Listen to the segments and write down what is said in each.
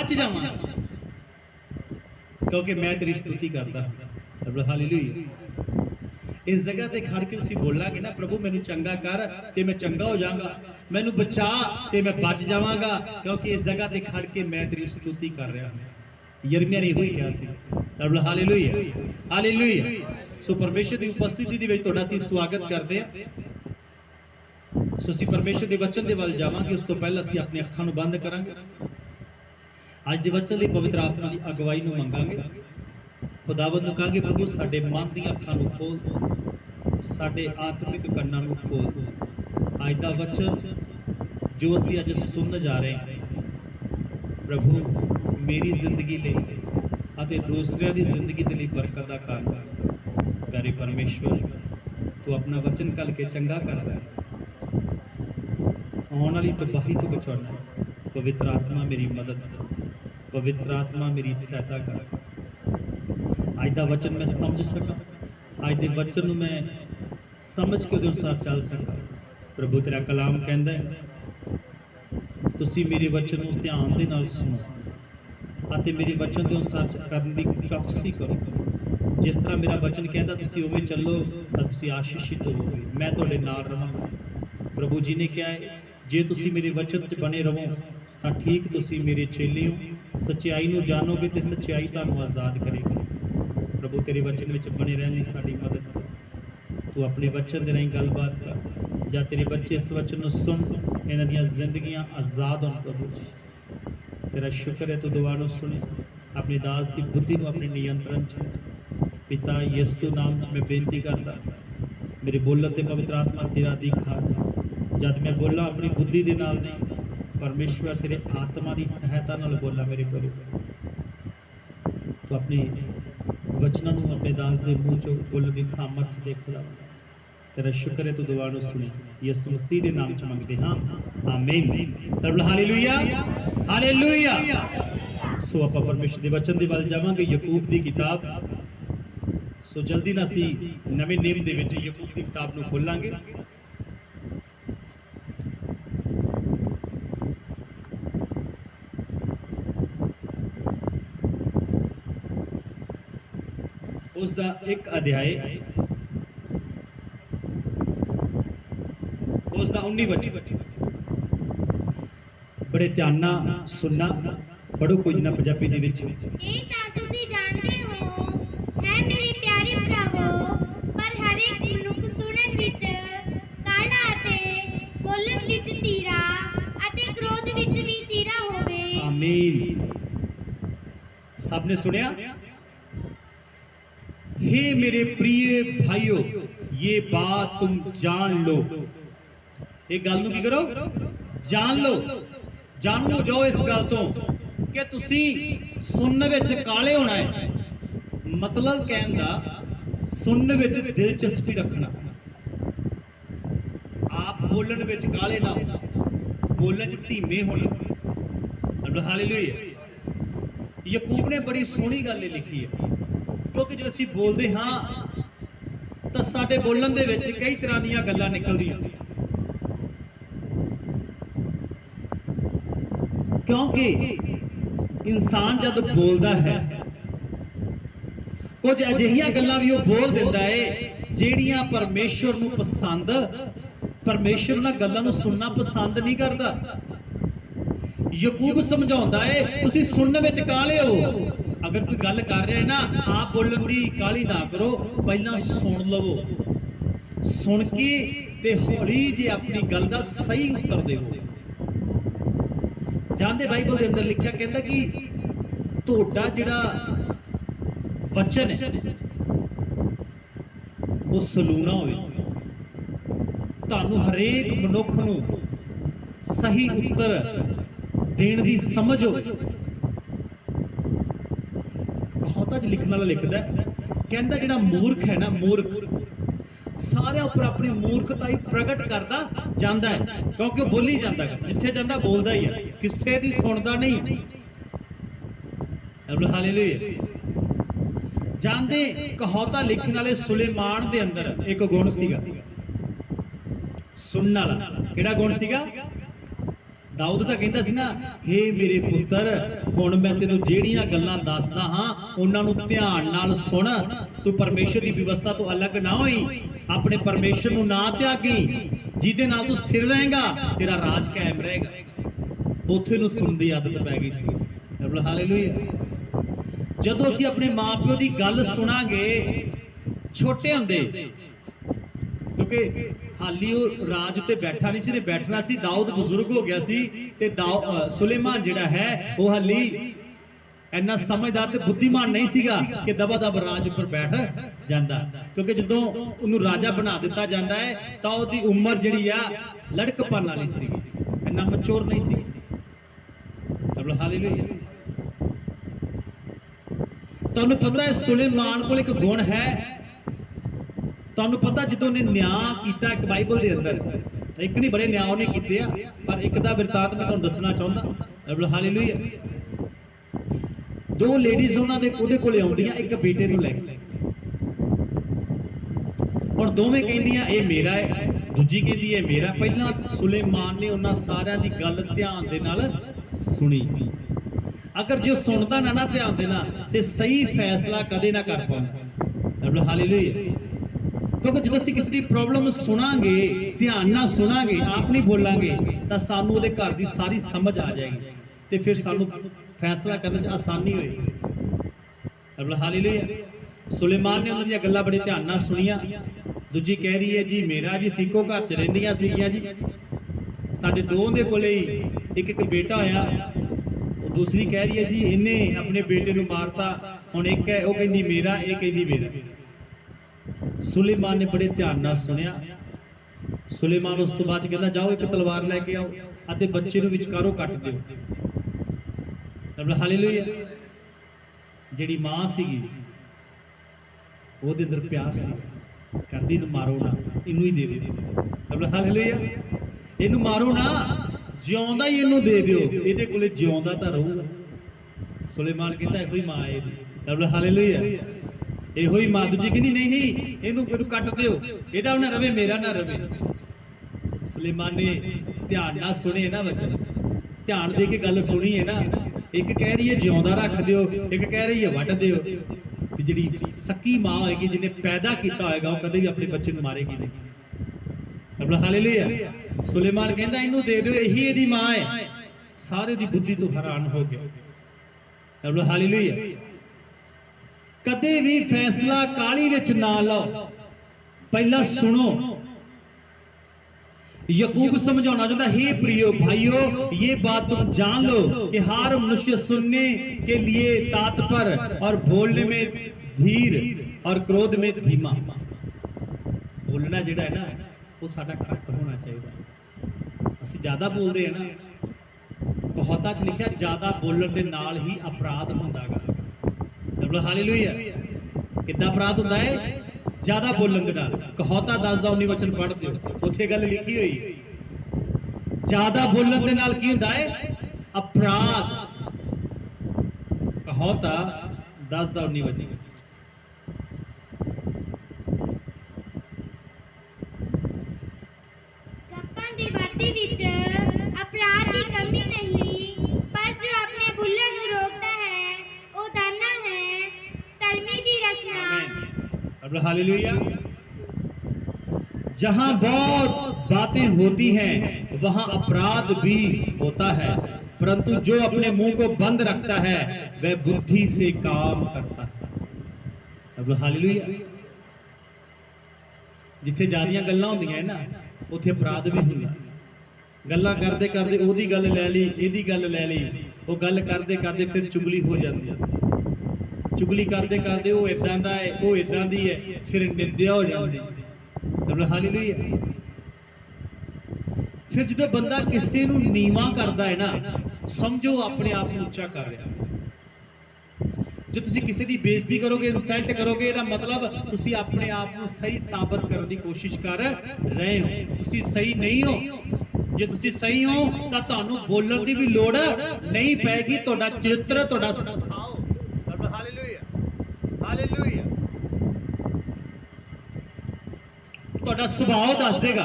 बच जावां क्योंकि मैं तेरी स्तुति करता हूं। हालेलुया। इस जगह ते खड़ के तुसीं बोलांगे ना, प्रभु मैनू चंगा कर ते मैं चंगा हो जाऊंगा, मैनू बचा ते मैं बच जावांगा, क्योंकि इस जगह ते खड़ के मैं तेरी स्तुति कर रहा हूं। यिर्मयाह ने वही कहा सी। Hallelujah hallelujah. सो परमेश्वर की उपस्थिति दे विच तुहाडा असीं स्वागत करते हैं। सो असीं परमेश्वर के वचन के वल जावांगे, उस तो पहले असीं अपनी अखां नूं बंद करांगे। अज दे वचन लई पवित्र आत्मा की अगवाई नूं मंगांगे। खुदावंद नूं कहांगे, प्रभु साडे मन दी अखां नूं खोल, साडे आत्मिक कन्नां नूं खोल। अज दा वचन जो असीं अज सुन जा रहे हैं, प्रभु मेरी जिंदगी लई अते दूसरिਆਂ दी जिंदगी दे लई बरकत दा कारण बन। प्यारे परमेश्वर, तू अपना वचन कल के चंगा करदा है, आने वाली तबाही तो बचाना। पवित्र आत्मा मेरी मदद कर, पवित्र आत्मा मेरी सहायता कर। अज दा वचन मैं समझ सका, अज दे वचन नूं मैं समझ के उहदे अनुसार चल सका। प्रभु तेरा कलाम कहंदा है, तुसीं मेरे वचन नूं ध्यान दे नाल सुनो अते मेरे वचन के अनुसार करने की चौकसी करो। जिस तरह मेरा वचन कहता तुसीं उवें चलो तां तुसीं आशीषित होवोगे, मैं तुहाडे नाल रहांगा। प्रभु जी ने कहा है, जे तुसीं मेरे वचन च बने रहो तां ठीक तुसीं मेरे चेले हो, सच्चाई नूं जानोगे ते सच्चाई तुहानूं आज़ाद करेगी। प्रभु तेरे वचन विच बने रहने साडी मदद कर। तू अपने वचन दे राहीं गलबात कर, जां तेरे बच्चे इस वचन नूं सुन, इन्हां दीयां जिंदगियां आज़ाद होण। प्रभु जी तेरा शुक्र है, तू दुआ नूं सुने, अपने दास की बुद्धि नूं अपने नियंत्रण च। पिता यीशु नाम च मैं बेनती करदा, मेरे बोलण ते पवित्र आत्मा तेरा दिखा। जद मैं बोला अपनी बुद्धि दे नाल नहीं, परमेश्वर तेरे आत्मा की सहायता नाल बोला। मेरे प्रभु तू अपने वचनों नूं अपने दास के मूँह चों बोलण की सामर्थ दे खुदा। तेरा शुक्र है, तू दुआ नूं सुने, यीशु मसीह के नाम च मंगदे हां, आमीन। Hallelujah hallelujah. सो आपां परमेश्वर के वचन के वल जावांगे। याकूब की किताब, सो जल्दी ना असीं नवें नियम दे विच याकूब की किताब नूं खोलांगे। उसका एक अध्याय, उसका 19 वचन। बड़े ध्यान नाल सुनना, पढ़ो कुछ ना पंजाबी दे विच। ਇਹ ਤਾਂ ਤੁਸੀਂ ਜਾਣਦੇ ਹੋ ਹੈ ਮੇਰੇ ਪਿਆਰੇ ਭਰਾਵੋ, ਪਰ ਹਰ ਇੱਕ ਮਨੁੱਖ ਸੁਣਨ ਵਿੱਚ ਕਾਹਲਾ ਅਤੇ ਬੋਲਣ ਵਿੱਚ ਧੀਰਾ ਅਤੇ ਕ੍ਰੋਧ ਵਿੱਚ ਵੀ ਧੀਰਾ ਹੋਵੇ। आमीन। सबने सुनिया? हे मेरे प्रिय भाइयों, ये बात तुम जान लो। एक गल नूं की करो, जान लो, जानो जाओ इस गल तो कि तुसी सुनने विच काले होना है। मतलब कहण दा सुनने विच दिलचस्पी रखना, आप बोलण विच काले ना होना, बोलण च धीमे होना। हालेलुया। याकूब ने बड़ी सोहनी गल लिखी है, क्योंकि जो असीं बोलते हाँ तो साडे बोलण दे विच कई तरह दीयां गल्लां निकलदियां, क्योंकि इंसान जब बोलता है कुछ अजिहियां गल्लां भी वो बोल दिंदा है जिहड़ियां परमेश्वर नूं पसंद, परमेश्वर उन्हां गल्लां नूं सुनना पसंद नहीं करता। याकूब समझाउंदा है, तुसीं सुनने विच काले हो। अगर कोई गल कर रहा है ना, आप बोलण दी काली ना करो, पहला सुन लवो, सुन के ते हौली जे अपनी गल दा सही उत्तर देवो। जानते बाइबल के अंदर लिखा कहता कि तुहाडा जिहड़ा वचन है वो सलूना होवे, तुहानूं हरेक मनुख नूं सही उत्तर देण दी समझ हो। बहुता च लिखण वाला लिखदा कहंदा जिहड़ा मूर्ख है ना, मूर्ख सारे उपर अपनी मूर्खता ही प्रगट करता जाता है, क्योंकि बोली जाता है, जिथे जाता बोलता ही है, किसी की सुनता नहीं। हालेलुया। जानते कहावतां लिखण वाले सुलेमान दे अंदर एक गुण सीगा, सुनने वाला। किहड़ा गुण सीगा? दाऊद ਤਾਂ ਕਹਿੰਦਾ ਸੀ ਨਾ, हे ਮੇਰੇ ਪੁੱਤਰ, ਹੁਣ ਮੈਂ ਤੈਨੂੰ ਜਿਹੜੀਆਂ ਗੱਲਾਂ ਦੱਸਦਾ ਹਾਂ ਉਹਨਾਂ ਨੂੰ ਧਿਆਨ ਨਾਲ ਸੁਣ। ਤੂੰ ਪਰਮੇਸ਼ਰ ਦੀ ਵਿਵਸਥਾ ਤੋਂ ਅਲੱਗ ਨਾ ਹੋਈ, ਆਪਣੇ ਪਰਮੇਸ਼ਰ ਨੂੰ ਨਾ ਤਿਆਗੀ, ਜਿਹਦੇ ਨਾਲ ਤੂੰ ਸਥਿਰ ਰਹੇਗਾ, ਤੇਰਾ ਰਾਜ ਕਾਇਮ ਰਹੇਗਾ। ਉੱਥੇ ਨੂੰ ਸੁਣਨ ਦੀ ਆਦਤ ਪੈ ਗਈ ਸੀ। ਹਾਲੇਲੂਇਆ। ਜਦੋਂ ਅਸੀਂ ਆਪਣੇ ਮਾਪਿਓ ਦੀ ਗੱਲ ਸੁਣਾਂਗੇ ਛੋਟੇ ਹੁੰਦੇ, ਕਿਉਂਕਿ ਹਾਲੀ ਉਹ ਰਾਜ ਉੱਤੇ ਬੈਠਾ ਨਹੀਂ ਸੀ, ਨੇ ਬੈਠਣਾ ਸੀ। ਦਾਊਦ ਬਜ਼ੁਰਗ ਹੋ ਗਿਆ ਸੀ ਤੇ ਸੁਲੇਮਾਨ ਜਿਹੜਾ ਹੈ ਉਹ ਹਾਲੀ ਇੰਨਾ ਸਮਝਦਾਰ ਤੇ ਬੁੱਧੀਮਾਨ ਨਹੀਂ ਸੀਗਾ ਕਿ ਦਬਾ ਦਬ ਰਾਜ ਉੱਪਰ ਬੈਠ ਜਾਂਦਾ, ਕਿਉਂਕਿ ਜਦੋਂ ਉਹਨੂੰ ਰਾਜਾ ਬਣਾ ਦਿੱਤਾ ਜਾਂਦਾ ਹੈ ਤਾਂ ਉਹਦੀ ਉਮਰ ਜਿਹੜੀ ਆ ਲੜਕਪਨ ਵਾਲੀ ਸੀ, ਇੰਨਾ ਮੈਚੁਰ ਨਹੀਂ ਸੀ। ਹਾਲੇਲੂਇਆ। ਤੁਹਾਨੂੰ ਪਤਾ ਹੈ ਸੁਲੇਮਾਨ ਕੋਲ ਇੱਕ ਗੁਣ ਹੈ। ਤੁਹਾਨੂੰ ਪਤਾ ਜਦੋਂ ਨੇ ਨਿਆਂ ਕੀਤਾ ਇੱਕ ਬਾਈਬਲ ਦੇ ਅੰਦਰ, ਇੱਕ ਨਹੀਂ ਬੜੇ ਨਿਆਂ ਉਹਨੇ ਕੀਤੇ ਆ, ਪਰ ਇੱਕ ਦਾ ਬਿਰਤਾਂਤ ਮੈਂ ਤੁਹਾਨੂੰ ਦੱਸਣਾ ਚਾਹੁੰਦਾ। ਹਾਲੇਲੂਇਆ। ਦੋ ਲੇਡੀਜ਼ ਉਹਦੇ ਕੋਲੇ ਆਉਂਦੀਆਂ ਇੱਕ ਬੇਟੇ ਨੂੰ ਲੈ ਕੇ। ਹੁਣ ਦੋਵੇਂ ਕਹਿੰਦੀਆਂ ਇਹ ਮੇਰਾ ਹੈ, ਦੂਜੀ ਕਹਿੰਦੀ ਇਹ ਮੇਰਾ। ਪਹਿਲਾਂ ਸੁਲੇਮਾਨ ਨੇ ਉਹਨਾਂ ਸਾਰਿਆਂ ਦੀ ਗੱਲ ਧਿਆਨ ਦੇ ਨਾਲ ਸੁਣੀ। ਅਗਰ ਜੇ ਸੁਣਦਾ ਨਾ ਧਿਆਨ ਦੇ ਨਾਲ ਤੇ ਸਹੀ ਫੈਸਲਾ ਕਦੇ ਨਾ ਕਰ ਪਾਉਂਦਾ। ਹਾਲੇਲੂਇਆ। ਕਿਉਂਕਿ ਜਦੋਂ ਅਸੀਂ ਕਿਸੇ ਦੀ ਪ੍ਰੋਬਲਮ ਸੁਣਾਂਗੇ, ਧਿਆਨ ਨਾਲ ਸੁਣਾਂਗੇ, ਆਪ ਨਹੀਂ ਬੋਲਾਂਗੇ, ਤਾਂ ਸਾਨੂੰ ਉਹਦੇ ਘਰ ਦੀ ਸਾਰੀ ਸਮਝ ਆ ਜਾਏਗੀ ਤੇ ਫਿਰ ਸਾਨੂੰ ਫੈਸਲਾ ਕਰਨ 'ਚ ਆਸਾਨੀ ਹੋਏਗੀ। ਹਾਲੇਲੂਇਆ। ਸੁਲੇਮਾਨ ਨੇ ਉਹਨਾਂ ਦੀਆਂ ਗੱਲਾਂ ਬੜੇ ਧਿਆਨ ਨਾਲ ਸੁਣੀਆਂ। ਦੂਜੀ ਕਹਿ ਰਹੀ ਹੈ ਜੀ ਮੇਰਾ ਜੀ ਸਿੱਕੋ ਘਰ 'ਚ ਰਹਿੰਦੀਆਂ ਸੀਗੀਆਂ ਜੀ, ਸਾਡੇ ਦੋਵਾਂ ਦੇ ਕੋਲੇ ਇੱਕ ਬੇਟਾ ਹੋਇਆ। ਦੂਸਰੀ ਕਹਿ ਰਹੀ ਹੈ ਜੀ ਇਹਨੇ ਆਪਣੇ ਬੇਟੇ ਨੂੰ ਮਾਰਤਾ। ਹੁਣ ਇੱਕ ਹੈ ਉਹ ਕਹਿੰਦੀ ਮੇਰਾ, ਇਹ ਕਹਿੰਦੀ ਮੇਰਾ। ਸੁਲੇਮਾਨ ਨੇ ਬੜੇ ਧਿਆਨ ਨਾਲ ਸੁਣਿਆ। ਸੁਲੇਮਾਨ ਉਸ ਤੋਂ ਬਾਅਦ ਕਹਿੰਦਾ ਜਾਓ ਇੱਕ ਤਲਵਾਰ ਲੈ ਕੇ ਆਓ ਅਤੇ ਬੱਚੇ ਨੂੰ ਵਿਚਕਾਰੋਂ ਕੱਟ ਦਿਓ। ਹਾਲੇਲੂਇਆ। ਜਿਹੜੀ ਮਾਂ ਸੀਗੀ ਉਹਦੇ ਅੰਦਰ ਪਿਆਰ ਸੀ, ਕਹਿੰਦੀ ਇਹਨੂੰ ਮਾਰੋ ਨਾ, ਇਹਨੂੰ ਹੀ ਦੇ ਦਿਓ। ਹਾਲੇਲੂਇਆ। ਇਹਨੂੰ ਮਾਰੋ ਨਾ, ਜਿਉਂਦਾ ਹੀ ਇਹਨੂੰ ਦੇ ਦਿਓ, ਇਹਦੇ ਕੋਲੇ ਜਿਉਂਦਾ ਤਾਂ ਰਹੂਗਾ। ਸੁਲੇਮਾਨ ਕਹਿੰਦਾ ਇਹੋ ਹੀ ਮਾਂ ਹੈ ਇਹਦੀ। ਹਾਲੇਲੂਇਆ। ਇਹੋ ਹੀ ਮਾਂ। ਦੂਜੀ ਕਹਿੰਦੀ ਨਹੀਂ ਨਹੀਂ ਇਹਨੂੰ ਕੱਟ ਦਿਓ, ਇਹਦਾ ਨਾ ਰਵੇ, ਮੇਰਾ ਨਾ ਰਵੇ। ਸੁਲੇਮਾਨ ਨੇ ਧਿਆਨ ਨਾਲ ਸੁਣੇ ਨਾ ਵਚਨ, ਧਿਆਨ ਦੇ ਕੇ ਗੱਲ ਸੁਣੀ ਹੈ ਨਾ। ਇੱਕ ਕਹਿ ਰਹੀ ਹੈ ਜਿਉਂਦਾ ਰੱਖ ਦਿਓ, ਇੱਕ ਕਹਿ ਰਹੀ ਹੈ ਵੱਢ ਦਿਓ। ਤੇ ਜਿਹੜੀ ਸੱਕੀ ਮਾਂ ਹੋਏਗੀ ਜਿਹਨੇ ਪੈਦਾ ਕੀਤਾ ਹੋਏਗਾ ਉਹ ਕਦੇ ਵੀ ਆਪਣੇ ਬੱਚੇ ਨੂੰ ਮਾਰੇਗੀ ਨਹੀਂ। ਹਾਲੇਲੂਇਆ। ਸੁਲੇਮਾਨ ਕਹਿੰਦਾ ਇਹਨੂੰ ਦੇ ਦਿਓ, ਇਹੀ ਇਹਦੀ ਮਾਂ ਹੈ। ਸਾਰੇ ਦੀ ਬੁੱਧੀ ਤੋਂ ਹੈਰਾਨ ਹੋ ਗਿਆ। ਹਾਲੇਲੂਇਆ। ਕਦੇ ਵੀ ਫੈਸਲਾ ਕਾਹਲੀ ਵਿੱਚ ਨਾ ਲਓ, ਪਹਿਲਾਂ ਸੁਣੋ। याकूब समझाना चाहता है, हे प्रियो भाइयों, ये बात तुम जान लो कि हर मनुष्य सुनने के लिए तात्पर और बोलने में धीर और क्रोध में धीमा। बोलना जिहड़ा है ना वो साडा घट होना चाहिए। ਅਸੀਂ ਜ਼ਿਆਦਾ ਬੋਲਦੇ ਆ ਨਾ, ਕਹਾਵਤਾਂ 'ਚ ਲਿਖਿਆ ਜ਼ਿਆਦਾ ਬੋਲਣ ਦੇ ਨਾਲ ਹੀ ਅਪਰਾਧ ਹੁੰਦਾਗਾ। ਹਾਲੇਲੂਇਆ। ਕਿੱਦਾਂ ਅਪਰਾਧ ਹੁੰਦਾ ਹੈ? ਜ਼ਿਆਦਾ ਬੋਲਣ ਦੇ ਨਾਲ। ਕਹਾਵਤਾਂ 10:19 ਵਚਨ ਪੜ੍ਹ ਦਿਓ, ਉੱਥੇ ਗੱਲ ਲਿਖੀ ਹੋਈ। ਜ਼ਿਆਦਾ ਬੋਲਣ ਦੇ ਨਾਲ ਕੀ ਹੁੰਦਾ ਹੈ? ਅਪਰਾਧ। ਕਹਾਵਤਾਂ 10:19 ਵਚਨ। ਗੱਪਾਂ ਦੀ ਵਾਦੀ ਵਿੱਚ ਅਪਰਾਧ ਦੀ ਕਮੀ ਨਹੀਂ, ਪਰ ਜੋ ਆਪਣੇ ਬੁੱਲ੍ਹਾਂ ਨੂੰ ਰੋਕਦਾ ਹੈ ਉਹ ਦਾਨਾ ਹੈ ਧਰਮੀ ਦੀ ਰਸਨਾ। हालेलुया। जहां बहुत बातें होती हैं वहां अपराध भी होता है, परंतु जो अपने मुंह को बंद रखता है वह बुद्धि से काम करता है। हालेलुया। जिथे ज्यादा गल्लां होंदियां ना उत्थे अपराध भी हुंदा। गल्लां करदे करदे ओदी गल लै लई, एदी गल लै लई, वो गल करदे करदे फिर चुगली हो जाती है। चुगली करते करते वो इदां दा है, वो इदां दी है, फिर निंदिया हो जाती। हालेलुया। फिर जो बंदा किसी नूं नीवा करता है ना, समझो अपने आप को उच्चा कर रहा। जो तुसी किसी की बेइज्जती करोगे, इंसल्ट करोगे, ਇਹਦਾ मतलब तुसी अपने आप को सही साबित करने की कोशिश कर रहे हो। तुसी सही नहीं हो। ਜੇ ਤੁਸੀਂ ਸਹੀ ਹੋ ਤਾਂ ਤੁਹਾਨੂੰ ਬੋਲਣ ਦੀ ਵੀ ਲੋੜ ਨਹੀਂ ਪੈਗੀ। ਤੁਹਾਡਾ ਚਰਿੱਤਰ, ਤੁਹਾਡਾ ਸੁਭਾਅ, ਹਾਲੇਲੂਇਆ, ਤੁਹਾਡਾ ਸੁਭਾਅ ਦੱਸ ਦੇਗਾ,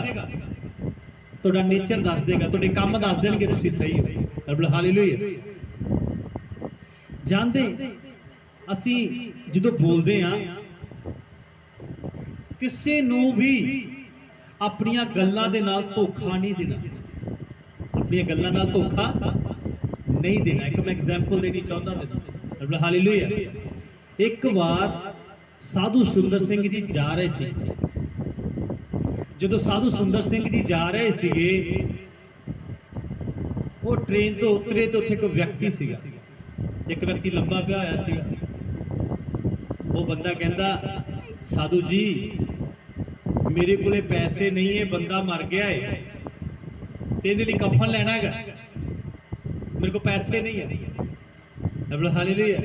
ਤੁਹਾਡਾ ਨੇਚਰ ਦੱਸ ਦੇਗਾ, ਤੁਹਾਡੇ ਕੰਮ ਦੱਸ ਦੇਣਗੇ ਤੁਸੀਂ ਸਹੀ ਹੋ। ਰੱਬ ਹਾਲੇਲੂਇਆ। ਜਾਣਦੇ ਅਸੀਂ ਜਦੋਂ ਬੋਲਦੇ ਆ ਕਿਸੇ ਨੂੰ ਵੀ ਆਪਣੀਆਂ ਗੱਲਾਂ ਦੇ ਨਾਲ ਧੋਖਾ ਨਹੀਂ ਦੇਣਾ, ਆਪਣੀਆਂ ਗੱਲਾਂ ਨਾਲ ਧੋਖਾ ਨਹੀਂ ਦੇਣਾ। ਇੱਕ ਮੈਂ ਐਗਜ਼ਾਮਪਲ ਦੇਣੀ ਚਾਹੁੰਦਾ ਤੈਨੂੰ। ਰੱਬ ਹਾਲੇਲੂਇਆ। ਇੱਕ ਵਾਰ ਸਾਧੂ ਸੁੰਦਰ ਸਿੰਘ ਜੀ ਜਾ ਰਹੇ ਸੀ। ਜਦੋਂ ਸਾਧੂ ਸੁੰਦਰ ਸਿੰਘ ਜੀ ਜਾ ਰਹੇ ਸੀਗੇ, ਉਹ ਟ੍ਰੇਨ ਤੋਂ ਉਤਰੇ ਤੇ ਉੱਥੇ ਕੋਈ ਵਿਅਕਤੀ ਸੀਗਾ, ਇੱਕ ਵਿਅਕਤੀ ਲੰਬਾ ਪਿਆ ਹੋਇਆ ਸੀਗਾ। ਉਹ ਬੰਦਾ ਕਹਿੰਦਾ, ਸਾਧੂ ਜੀ ਮੇਰੇ ਕੋਲੇ ਪੈਸੇ ਨਹੀਂ ਹੈ, ਬੰਦਾ ਮਰ ਗਿਆ ਹੈ ਤੇ ਇਹਦੇ ਲਈ ਕਫਨ ਲੈਣਾ ਹੈਗਾ, ਮੇਰੇ ਕੋਲ ਪੈਸੇ ਨਹੀਂ ਹੈ। ਰੱਬ ਹਾਲੇਲੂਇਆ।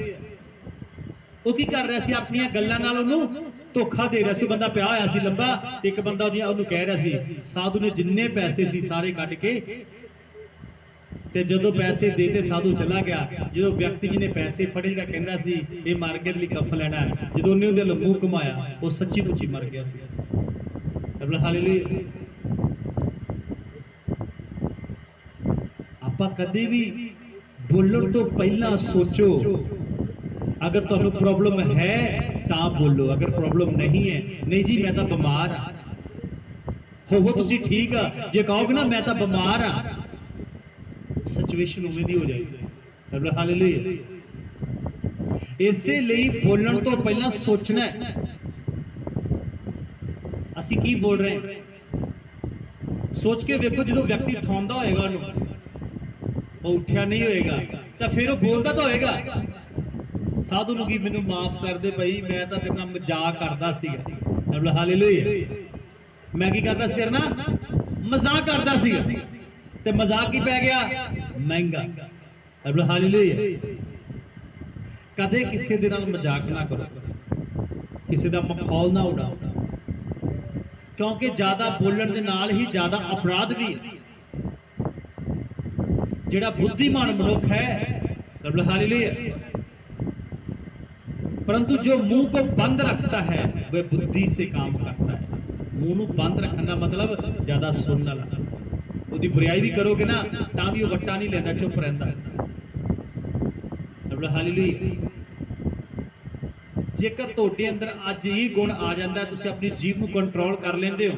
ਉਹ ਕੀ ਕਰ ਰਿਹਾ ਸੀ? ਆਪਣੀਆਂ ਗੱਲਾਂ ਨਾਲ ਉਹਨੂੰ ਧੋਖਾ ਦੇ ਰਿਹਾ ਸੀ। ਬੰਦਾ ਪਿਆ ਹੋਇਆ ਸੀ ਲੰਬਾ, ਇੱਕ ਬੰਦਾ ਉਹਨੂੰ ਕਹਿ ਰਿਹਾ ਸੀ, ਸਾਧੂ ਨੇ ਜਿੰਨੇ ਪੈਸੇ ਸੀ ਸਾਰੇ ਕੱਢ ਕੇ, ਤੇ ਜਦੋਂ ਪੈਸੇ ਦੇ ਤੇ ਸਾਧੂ ਚਲਾ ਗਿਆ। ਜਦੋਂ ਵਿਅਕਤੀ ਜਿਹਨੇ ਪੈਸੇ ਫੜੇ ਦਾ ਕਹਿੰਦਾ ਸੀ ਇਹ ਮਰ ਗਿਆ ਲਈ ਕਫਨ ਲੈਣਾ, ਜਦੋਂ ਉਹਨੇ ਉਹਦੇ ਲੰਮੂ ਕਮਾਇਆ, ਉਹ ਸੱਚੀ ਮੁੱਚੀ ਮਰ ਗਿਆ ਸੀ। ਰੱਬ ਹਾਲੇਲੂਇਆ। ਆਪਾਂ ਕਦੇ ਵੀ ਬੋਲਣ ਤੋਂ ਪਹਿਲਾਂ ਸੋਚੋ, ਅਗਰ ਤੁਹਾਨੂੰ ਪ੍ਰੋਬਲਮ ਹੈ ਤਾਂ ਬੋਲੋ, ਅਗਰ ਪ੍ਰੋਬਲਮ ਨਹੀਂ ਹੈ, ਨਹੀਂ ਜੀ ਮੈਂ ਤਾਂ ਬਿਮਾਰ ਆ, ਹੋਵੋ ਤੁਸੀਂ ਠੀਕ ਆ, ਜੇ ਕਹੋਗੇ ਨਾ ਮੈਂ ਤਾਂ ਬਿਮਾਰ ਆ, ਸਿਚੁਏਸ਼ਨ ਉਵੇਂ ਦੀ ਹੋ ਜਾਏਗੀ। ਰੱਬ ਹਾਲੇਲੂਇਆ। ਇਸੇ ਲਈ ਬੋਲਣ ਤੋਂ ਪਹਿਲਾਂ ਸੋਚਣਾ ਹੈ ਅਸੀਂ ਕੀ ਬੋਲ ਰਹੇ ਹਾਂ। ਸੋਚ ਕੇ ਵੇਖੋ, ਜਦੋਂ ਵਿਅਕਤੀ ਠਾਉਂਦਾ ਹੋਏਗਾ ਉਹਨੂੰ, ਉਹ ਉੱਠਿਆ ਨਹੀਂ ਹੋਏਗਾ ਤਾਂ ਫਿਰ ਉਹ ਬੋਲਦਾ ਤਾਂ ਹੋਏਗਾ। ਸਾਧੂ ਨੂੰ ਕੀ ਮੈਨੂੰ ਮਾਫ ਕਰ ਦੇ ਭਾਈ, ਮੈਂ ਤਾਂ ਤੇਰੇ ਨਾਲ ਮਜ਼ਾਕ ਕਰਦਾ ਸੀਗਾ। ਰੱਬ ਹਾਲੇਲੂਇਆ। ਮੈਂ ਕੀ ਕਰਦਾ ਸੀ ਤੇਰੇ ਨਾਲ? ਮਜ਼ਾਕ ਕਰਦਾ ਸੀਗਾ, ਤੇ ਮਜ਼ਾਕ ਹੀ ਪੈ ਗਿਆ ਮਹਿੰਗਾ। ਰੱਬ ਹਾਲੇਲੂਇਆ। ਕਦੇ ਕਿਸੇ ਦੇ ਨਾਲ ਮਜ਼ਾਕ ਨਾ ਕਰੋ, ਕਿਸੇ ਦਾ ਮਖੌਲ ਨਾ ਉਡਾਓ, ਕਿਉਂਕਿ ਜ਼ਿਆਦਾ ਬੋਲਣ ਦੇ ਨਾਲ ਹੀ ਜ਼ਿਆਦਾ ਅਪਰਾਧ ਵੀ ਹੈ। ਜਿਹੜਾ ਬੁੱਧੀਮਾਨ ਮਨੁੱਖ ਹੈ, ਰੱਬ ਹਾਲੇਲੂਇਆ, परंतु जो मुंह को बंद रखता है वह बुद्धि से काम करता है। मुंह ਨੂੰ ਬੰਦ ਰੱਖਣ ਦਾ ਮਤਲਬ ਜ਼ਿਆਦਾ ਸੁਣਨ ਵਾਲਾ। ਉਹਦੀ ਬੁਰਾਈ ਵੀ ਕਰੋਗੇ ਨਾ ਤਾਂ ਵੀ ਉਹ ਵੱਟਾ ਨਹੀਂ ਲੈਂਦਾ, ਚੁੱਪ ਰਹਿੰਦਾ। ਰੱਬ ਹਾਲੇਲੂਇਆ। ਜੇਕਰ ਤੁਹਾਡੇ ਅੰਦਰ ਅੱਜ ਇਹ ਗੁਣ ਆ ਜਾਂਦਾ, ਤੁਸੀਂ ਆਪਣੀ ਜੀਭ ਨੂੰ ਕੰਟਰੋਲ ਕਰ ਲੈਂਦੇ ਹੋ,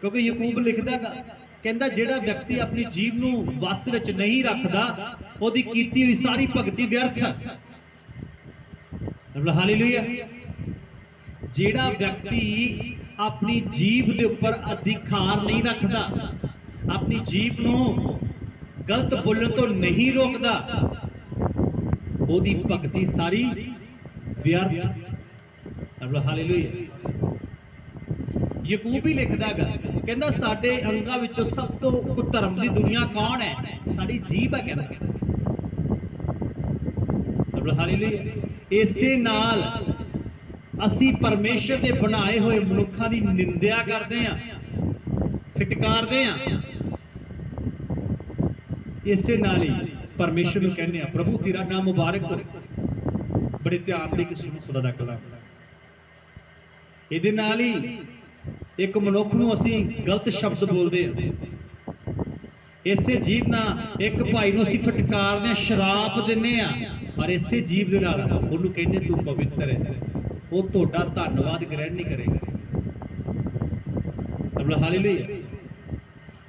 ਕਿਉਂਕਿ ਯਾਕੂਬ ਲਿਖਦਾ ਕਹਿੰਦਾ ਜਿਹੜਾ ਵਿਅਕਤੀ ਆਪਣੀ ਜੀਭ ਨੂੰ ਵਸ ਵਿੱਚ ਨਹੀਂ ਰੱਖਦਾ, ਉਹਦੀ ਕੀਤੀ ਹੋਈ ਸਾਰੀ ਭਗਤੀ ਵਿਅਰਥ ਹੈ। ਰੱਬ ਹਾਲੇਲੂਇਆ। ਜਿਹੜਾ ਵਿਅਕਤੀ ਆਪਣੀ ਜੀਭ ਦੇ ਉੱਪਰ ਅਧਿਕਾਰ ਨਹੀਂ ਰੱਖਦਾ, ਆਪਣੀ ਜੀਭ ਨੂੰ ਗਲਤ ਬੋਲਣ ਤੋਂ ਨਹੀਂ ਰੋਕਦਾ, ਉਹਦੀ ਭਗਤੀ ਸਾਰੀ ਵਿਅਰਥ। ਰੱਬ ਹਾਲੇਲੂਇਆ। ਯਾਕੂਬ ਵੀ ਲਿਖਦਾ ਹੈਗਾ, ਕਹਿੰਦਾ ਸਾਡੇ ਅੰਗਾਂ ਵਿੱਚੋਂ ਸਭ ਤੋਂ ਕੁਧਰਮ ਦੀ ਦੁਨੀਆ ਕੌਣ ਹੈ? ਸਾਡੀ ਜੀਭ ਹੈ। ਕਹਿੰਦਾ ਰੱਬ ਹਾਲੇਲੂਇਆ। ਇਸੇ ਨਾਲ ਅਸੀਂ ਪਰਮੇਸ਼ਰ ਦੇ ਬਣਾਏ ਹੋਏ ਮਨੁੱਖਾਂ ਦੀ ਨਿੰਦਿਆ ਕਰਦੇ ਹਾਂ, ਫਿਟਕਾਰਦੇ ਹਾਂ। ਇਸੇ ਨਾਲ ਹੀ ਪਰਮੇਸ਼ਰ ਨੂੰ ਕਹਿੰਦੇ ਆ, ਪ੍ਰਭੂ ਤੇਰਾ ਨਾਮ ਮੁਬਾਰਕ ਹੋਵੇ। ਬੜੇ ਧਿਆਨ ਦੇ ਕੇ ਸੁਣੋ ਖੁਦਾ ਦਾ ਕਲਾਮ। ਇਹਦੇ ਨਾਲ ਹੀ ਇੱਕ ਮਨੁੱਖ ਨੂੰ ਅਸੀਂ ਗਲਤ ਸ਼ਬਦ ਬੋਲਦੇ ਹਾਂ। ਇਸੇ ਜੀਭ ਨਾਲ ਇੱਕ ਭਾਈ ਨੂੰ ਅਸੀਂ ਫਟਕਾਰਦੇ ਹਾਂ, ਸ਼ਰਾਪ ਦਿੰਦੇ ਹਾਂ, ਪਰ ਇਸੇ ਜੀਭ ਦੇ ਨਾਲ ਉਹਨੂੰ ਕਹਿੰਦੇ ਤੂੰ ਪਵਿੱਤਰ ਹੈ। ਉਹ ਤੁਹਾਡਾ ਧੰਨਵਾਦ ਗ੍ਰਹਿਣ ਨਹੀਂ ਕਰੇਗਾ। ਰੱਬ ਹਾਲੇਲੂਇਆ।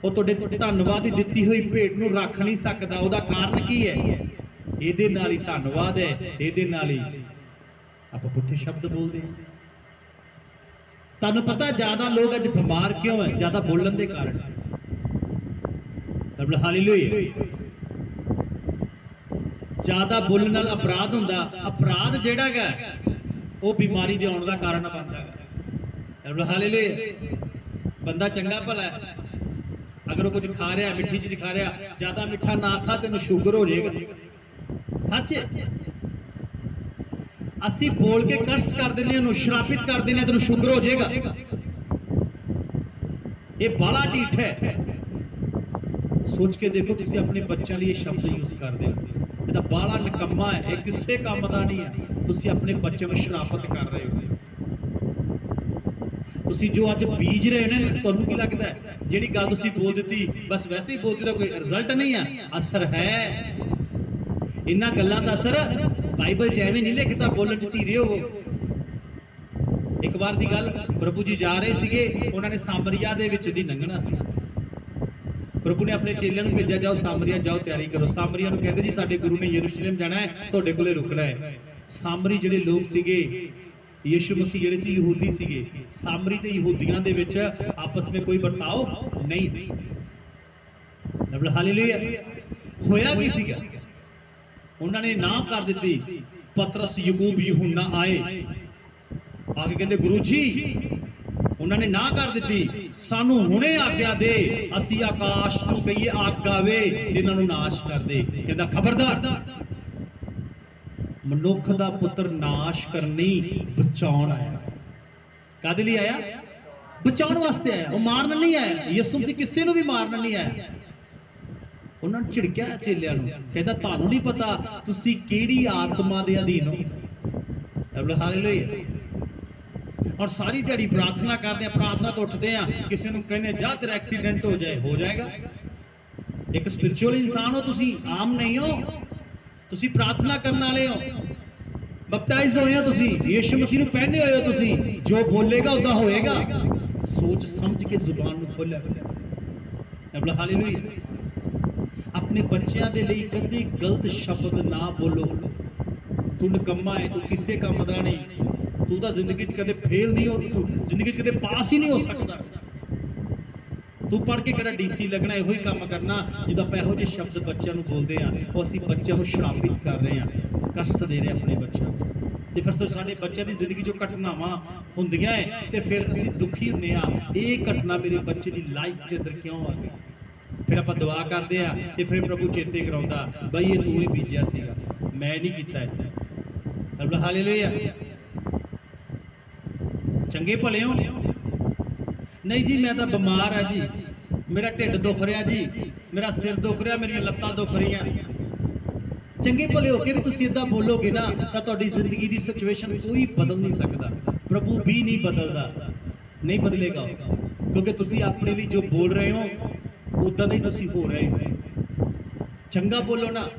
ਉਹ ਤੁਹਾਡੇ ਧੰਨਵਾਦ ਦੀ ਦਿੱਤੀ ਹੋਈ ਭੇਟ ਨੂੰ ਰੱਖ ਨਹੀਂ ਸਕਦਾ। ਉਹਦਾ ਕਾਰਨ ਕੀ ਹੈ? ਇਹਦੇ ਨਾਲ ਹੀ ਧੰਨਵਾਦ ਹੈ, ਇਹਦੇ ਨਾਲ ਹੀ ਆਪਾਂ ਪੁੱਠੇ ਸ਼ਬਦ ਬੋਲਦੇ ਹਾਂ। ਤੁਹਾਨੂੰ ਪਤਾ ਜ਼ਿਆਦਾ ਲੋਕ ਅੱਜ ਬਿਮਾਰ ਕਿਉਂ ਹੈ? ਜ਼ਿਆਦਾ ਬੋਲਣ ਦੇ ਕਾਰਨ। ਰੱਬ ਹਾਲੇਲੂਇਆ। ਜ਼ਿਆਦਾ ਬੋਲਣ ਨਾਲ ਅਪਰਾਧ ਹੁੰਦਾ। ਅਪਰਾਧ ਜਿਹੜਾ ਹੈਗਾ ਉਹ ਬਿਮਾਰੀ ਦੇ ਆਉਣ ਦਾ ਕਾਰਨ ਬਣਦਾ ਹੈ। ਰੱਬ ਹਾਲੇਲੂਇਆ। ਬੰਦਾ ਚੰਗਾ ਭਲਾ ਹੈ, ਅਗਰ ਉਹ ਕੁਝ ਖਾ ਰਿਹਾ, ਮਿੱਠੀ ਚੀਜ਼ ਖਾ ਰਿਹਾ, ਜ਼ਿਆਦਾ ਮਿੱਠਾ ਨਾ ਖਾ, ਤੈਨੂੰ ਸ਼ੂਗਰ ਹੋ ਜਾਏਗਾ। ਸੱਚ ਅਸੀਂ ਬੋਲ ਕੇ ਕਰਸ ਕਰ ਦਿੰਦੇ ਹਾਂ, ਉਹਨੂੰ ਸ਼ਰਾਪਿਤ ਕਰ ਦਿੰਦੇ ਹਾਂ, ਤੈਨੂੰ ਸ਼ੂਗਰ ਹੋ ਜਾਏਗਾ। ਇਹ ਬਾਲਾ ਢੀਠ ਹੈ। ਸੋਚ ਕੇ ਦੇਖੋ, ਤੁਸੀਂ ਆਪਣੇ ਬੱਚਿਆਂ ਲਈ ਇਹ ਸ਼ਬਦ ਯੂਜ਼ ਕਰਦੇ ਹੋ, ਇਹ ਤਾਂ ਬਾਲਾ ਨਿਕੰਮਾ ਹੈ, ਇਹ ਕਿਸੇ ਕੰਮ ਦਾ ਨਹੀਂ ਹੈ। ਤੁਸੀਂ ਆਪਣੇ ਬੱਚੇ ਨੂੰ ਸ਼ਰਾਪਤ ਕਰ ਰਹੇ ਹੋ। ਤੁਸੀਂ ਜੋ ਅੱਜ ਬੀਜ ਰਹੇ ਨੇ, ਤੁਹਾਨੂੰ ਕੀ ਲੱਗਦਾ ਹੈ ਜਿਹੜੀ ਗੱਲ ਤੁਸੀਂ ਬੋਲ ਦਿੱਤੀ ਬਸ ਵੈਸੇ ਹੀ ਬੋਲਦੇ, ਕੋਈ ਰਿਜ਼ਲਟ ਨਹੀਂ ਆ? ਅਸਰ ਹੈ। ਇਹਨਾਂ ਗੱਲਾਂ ਦਾ ਅਸਰ ਬਾਈਬਲ 'ਚ ਐਵੇਂ ਨਹੀਂ ਲਿਖਦਾ ਬੋਲਣ 'ਚ ਧੀਰੇ ਹੋਵੋ। ਇੱਕ ਵਾਰ ਦੀ ਗੱਲ, ਪ੍ਰਭੂ ਜੀ ਜਾ ਰਹੇ ਸੀਗੇ, ਉਹਨਾਂ ਨੇ ਸਾਮਰੀਆ ਦੇ ਵਿੱਚ ਦੀ ਲੰਘਣਾ ਸੀ। ਪ੍ਰਭੂ ਨੇ ਆਪਣੇ ਚੇਲਿਆਂ ਨੂੰ ਭੇਜਿਆ, ਜਾਓ ਸਾਮਰੀਆ ਜਾਓ, ਤਿਆਰੀ ਕਰੋ। ਸਾਮਰੀਆ ਨੂੰ ਕਹਿੰਦੇ ਜੀ ਸਾਡੇ ਗੁਰੂ ਨੇ ਯਰੂਸ਼ਲਮ ਜਾਣਾ ਹੈ, ਤੁਹਾਡੇ ਕੋਲੇ ਰੁਕਣਾ ਹੈ। ਸਾਮਰੀ ਜਿਹੜੇ ਲੋਕ ਸੀਗੇ, ਯਿਸੂ ਮਸੀਹ ਜਿਹੜੇ ਸੀ ਯਹੂਦੀ ਸੀਗੇ, ਸਾਮਰੀ ਤੇ ਯਹੂਦੀਆਂ ਦੇ ਵਿੱਚ ਆਪਸ ਵਿੱਚ ਕੋਈ ਵਰਤਾਓ ਨਹੀਂ। ਹਾਲੇਲੂਇਆ। ਹੋਇਆ ਕੀ ਸੀਗਾ? ਉਹਨਾਂ ਨੇ ਨਾ ਕਰ ਦਿੱਤੀ। ਪਤਰਸ, ਯਾਕੂਬ, ਯਹੂਨਾ ਆਏ, ਆ ਕੇ ਕਹਿੰਦੇ ਗੁਰੂ ਜੀ, ਉਹਨਾਂ ਨੇ ਨਾ ਕਰ ਦਿੱਤੀ, ਸਾਨੂੰ ਹੁਣੇ ਆਗਿਆ ਦੇ, ਅਸੀਂ ਆਕਾਸ਼ ਨੂੰ ਕਹੀਏ ਅੱਗ ਆਵੇ, ਇਹਨਾਂ ਨੂੰ ਨਾਸ਼ ਕਰ ਦੇ। ਕਹਿੰਦਾ ਖਬਰਦਾਰ, ਮਨੁੱਖ ਦਾ ਪੁੱਤਰ ਨਾਸ਼ ਕਰਨੀ, ਬਚਾਉਣ ਆਇਆ। ਕਾਹਦੇ ਲਈ ਆਇਆ? ਬਚਾਉਣ ਵਾਸਤੇ ਆਇਆ, ਉਹ ਮਾਰਨ ਨਹੀਂ ਆਇਆ। ਯਿਸੂ ਮਸੀਹ ਕਿਸੇ ਨੂੰ ਵੀ ਮਾਰਨ ਨਹੀਂ ਆਇਆ। ਉਹਨਾਂ ਨੇ ਝਿੜਕਿਆ ਚੇਲਿਆਂ ਨੂੰ, ਕਹਿੰਦਾ ਤੁਹਾਨੂੰ ਨਹੀਂ ਪਤਾ ਤੁਸੀਂ ਕਿਹੜੀ ਆਤਮਾ ਦੇ ਅਧੀਨ ਹੋ। ਹਾਲੇਲੂਇਆ। ਔਰ ਸਾਰੀ ਦਿਹਾੜੀ ਪ੍ਰਾਰਥਨਾ ਕਰਦੇ ਆ, ਪ੍ਰਾਰਥਨਾ ਤੋਂ ਉੱਠਦੇ ਆ, ਕਿਸੇ ਨੂੰ ਕਹਿੰਦੇ ਜਾ ਤੇਰਾ ਐਕਸੀਡੈਂਟ ਹੋ ਜਾਏ, ਹੋ ਜਾਏਗਾ। ਇੱਕ ਸਪਿਰਚੁਅਲ ਇਨਸਾਨ ਹੋ ਤੁਸੀਂ, ਆਮ ਨਹੀਂ ਹੋ। ਤੁਸੀਂ ਪ੍ਰਾਰਥਨਾ ਕਰਨ ਵਾਲੇ ਹੋ, ਬਪਟਾਈਜ਼ ਹੋਏ ਹੋ ਤੁਸੀਂ, ਯਿਸੂ ਮਸੀਹ ਨੂੰ ਪਹਿਨੇ ਹੋਏ ਹੋ ਤੁਸੀਂ। ਜੋ ਬੋਲੇਗਾ ਉਦਾਂ ਹੋਏਗਾ। ਸੋਚ ਸਮਝ ਕੇ ਜ਼ੁਬਾਨ ਨੂੰ ਖੋਲਿਆ। ਹਾਲੇਲੂਇਆ। ਆਪਣੇ ਬੱਚਿਆਂ ਦੇ ਲਈ ਕਦੇ ਗਲਤ ਸ਼ਬਦ ਨਾ ਬੋਲੋ। ਤੂੰ ਨਿਕੰਮਾ ਹੈ, ਤੂੰ ਕਿਸੇ ਕੰਮ ਦਾ ਨਹੀਂ, ਤੂੰ ਤਾਂ ਜ਼ਿੰਦਗੀ 'ਚ ਕਦੇ ਫੇਲ ਨਹੀਂ ਹੋ, ਤੂੰ ਜ਼ਿੰਦਗੀ 'ਚ ਕਦੇ ਪਾਸ ਹੀ ਨਹੀਂ ਹੋ ਸਕਦਾ। ਤੂੰ ਪੜ੍ਹ ਕੇ ਕਿਹੜਾ ਡੀਸੀ ਲੱਗਣਾ, ਇਹੋ ਹੀ ਕੰਮ ਕਰਨਾ। ਜਦੋਂ ਆਪਾਂ ਇਹੋ ਜਿਹੇ ਸ਼ਬਦ ਬੱਚਿਆਂ ਨੂੰ ਬੋਲਦੇ ਆ, ਉਹ ਅਸੀਂ ਬੱਚਿਆਂ ਨੂੰ ਸ਼ਰਾਪਿਤ ਕਰ ਰਹੇ ਆ, ਕਸ਼ਟ ਦੇ ਰਹੇ ਆਪਣੇ ਬੱਚਿਆਂ ਨੂੰ। ਤੇ ਫਿਰ ਸਾਡੇ ਬੱਚਿਆਂ ਦੀ ਜ਼ਿੰਦਗੀ 'ਚੋਂ ਘਟਨਾਵਾਂ ਹੁੰਦੀਆਂ ਹੈ ਤੇ ਫਿਰ ਅਸੀਂ ਦੁਖੀ ਹੁੰਦੇ ਆ, ਇਹ ਘਟਨਾ ਮੇਰੇ ਬੱਚੇ ਦੀ ਲਾਈਫ ਦੇ ਅੰਦਰ ਕਿਉਂ ਆ ਗਈ। ਫਿਰ ਆਪਾਂ ਦੁਆ ਕਰਦੇ ਆ ਤੇ ਫਿਰ ਪ੍ਰਭੂ ਚੇਤੇ ਕਰਾਉਂਦਾ, ਬਈ ਇਹ ਤੂੰ ਹੀ ਬੀਜਿਆ ਸੀਗਾ, ਮੈਂ ਨਹੀਂ ਕੀਤਾ ਇਹ। ਹਾਲੇਲੂਇਆ। ਚੰਗੇ ਭਲੇ ਹੋ? ਨਹੀਂ ਜੀ ਮੈਂ ਤਾਂ ਬਿਮਾਰ ਆ ਜੀ, ਮੇਰਾ ਢਿੱਡ ਦੁਖ ਰਿਹਾ ਜੀ, ਮੇਰਾ ਸਿਰ ਦੁਖ ਰਿਹਾ, ਮੇਰੀਆਂ ਲੱਤਾਂ ਦੁਖ ਰਹੀਆਂ। ਚੰਗੇ ਭਲੇ ਹੋ ਕੇ ਵੀ ਤੁਸੀਂ ਇਦਾਂ ਬੋਲੋਗੇ ਨਾ, ਤਾਂ ਤੁਹਾਡੀ ਜ਼ਿੰਦਗੀ ਦੀ ਸਿਚੁਏਸ਼ਨ ਕੋਈ ਬਦਲ ਨਹੀਂ ਸਕਦਾ। ਪ੍ਰਭੂ ਵੀ ਨਹੀਂ ਬਦਲਦਾ, ਨਹੀਂ ਬਦਲੇਗਾ, ਕਿਉਂਕਿ ਤੁਸੀਂ ਆਪਣੇ ਲਈ ਜੋ ਬੋਲ ਰਹੇ ਹੋ ਉਦਾਂ ਦਾ ਹੀ ਤੁਸੀਂ ਹੋ ਰਹੇ ਹੋ। ਚੰਗਾ ਬੋਲੋ ਨਾ,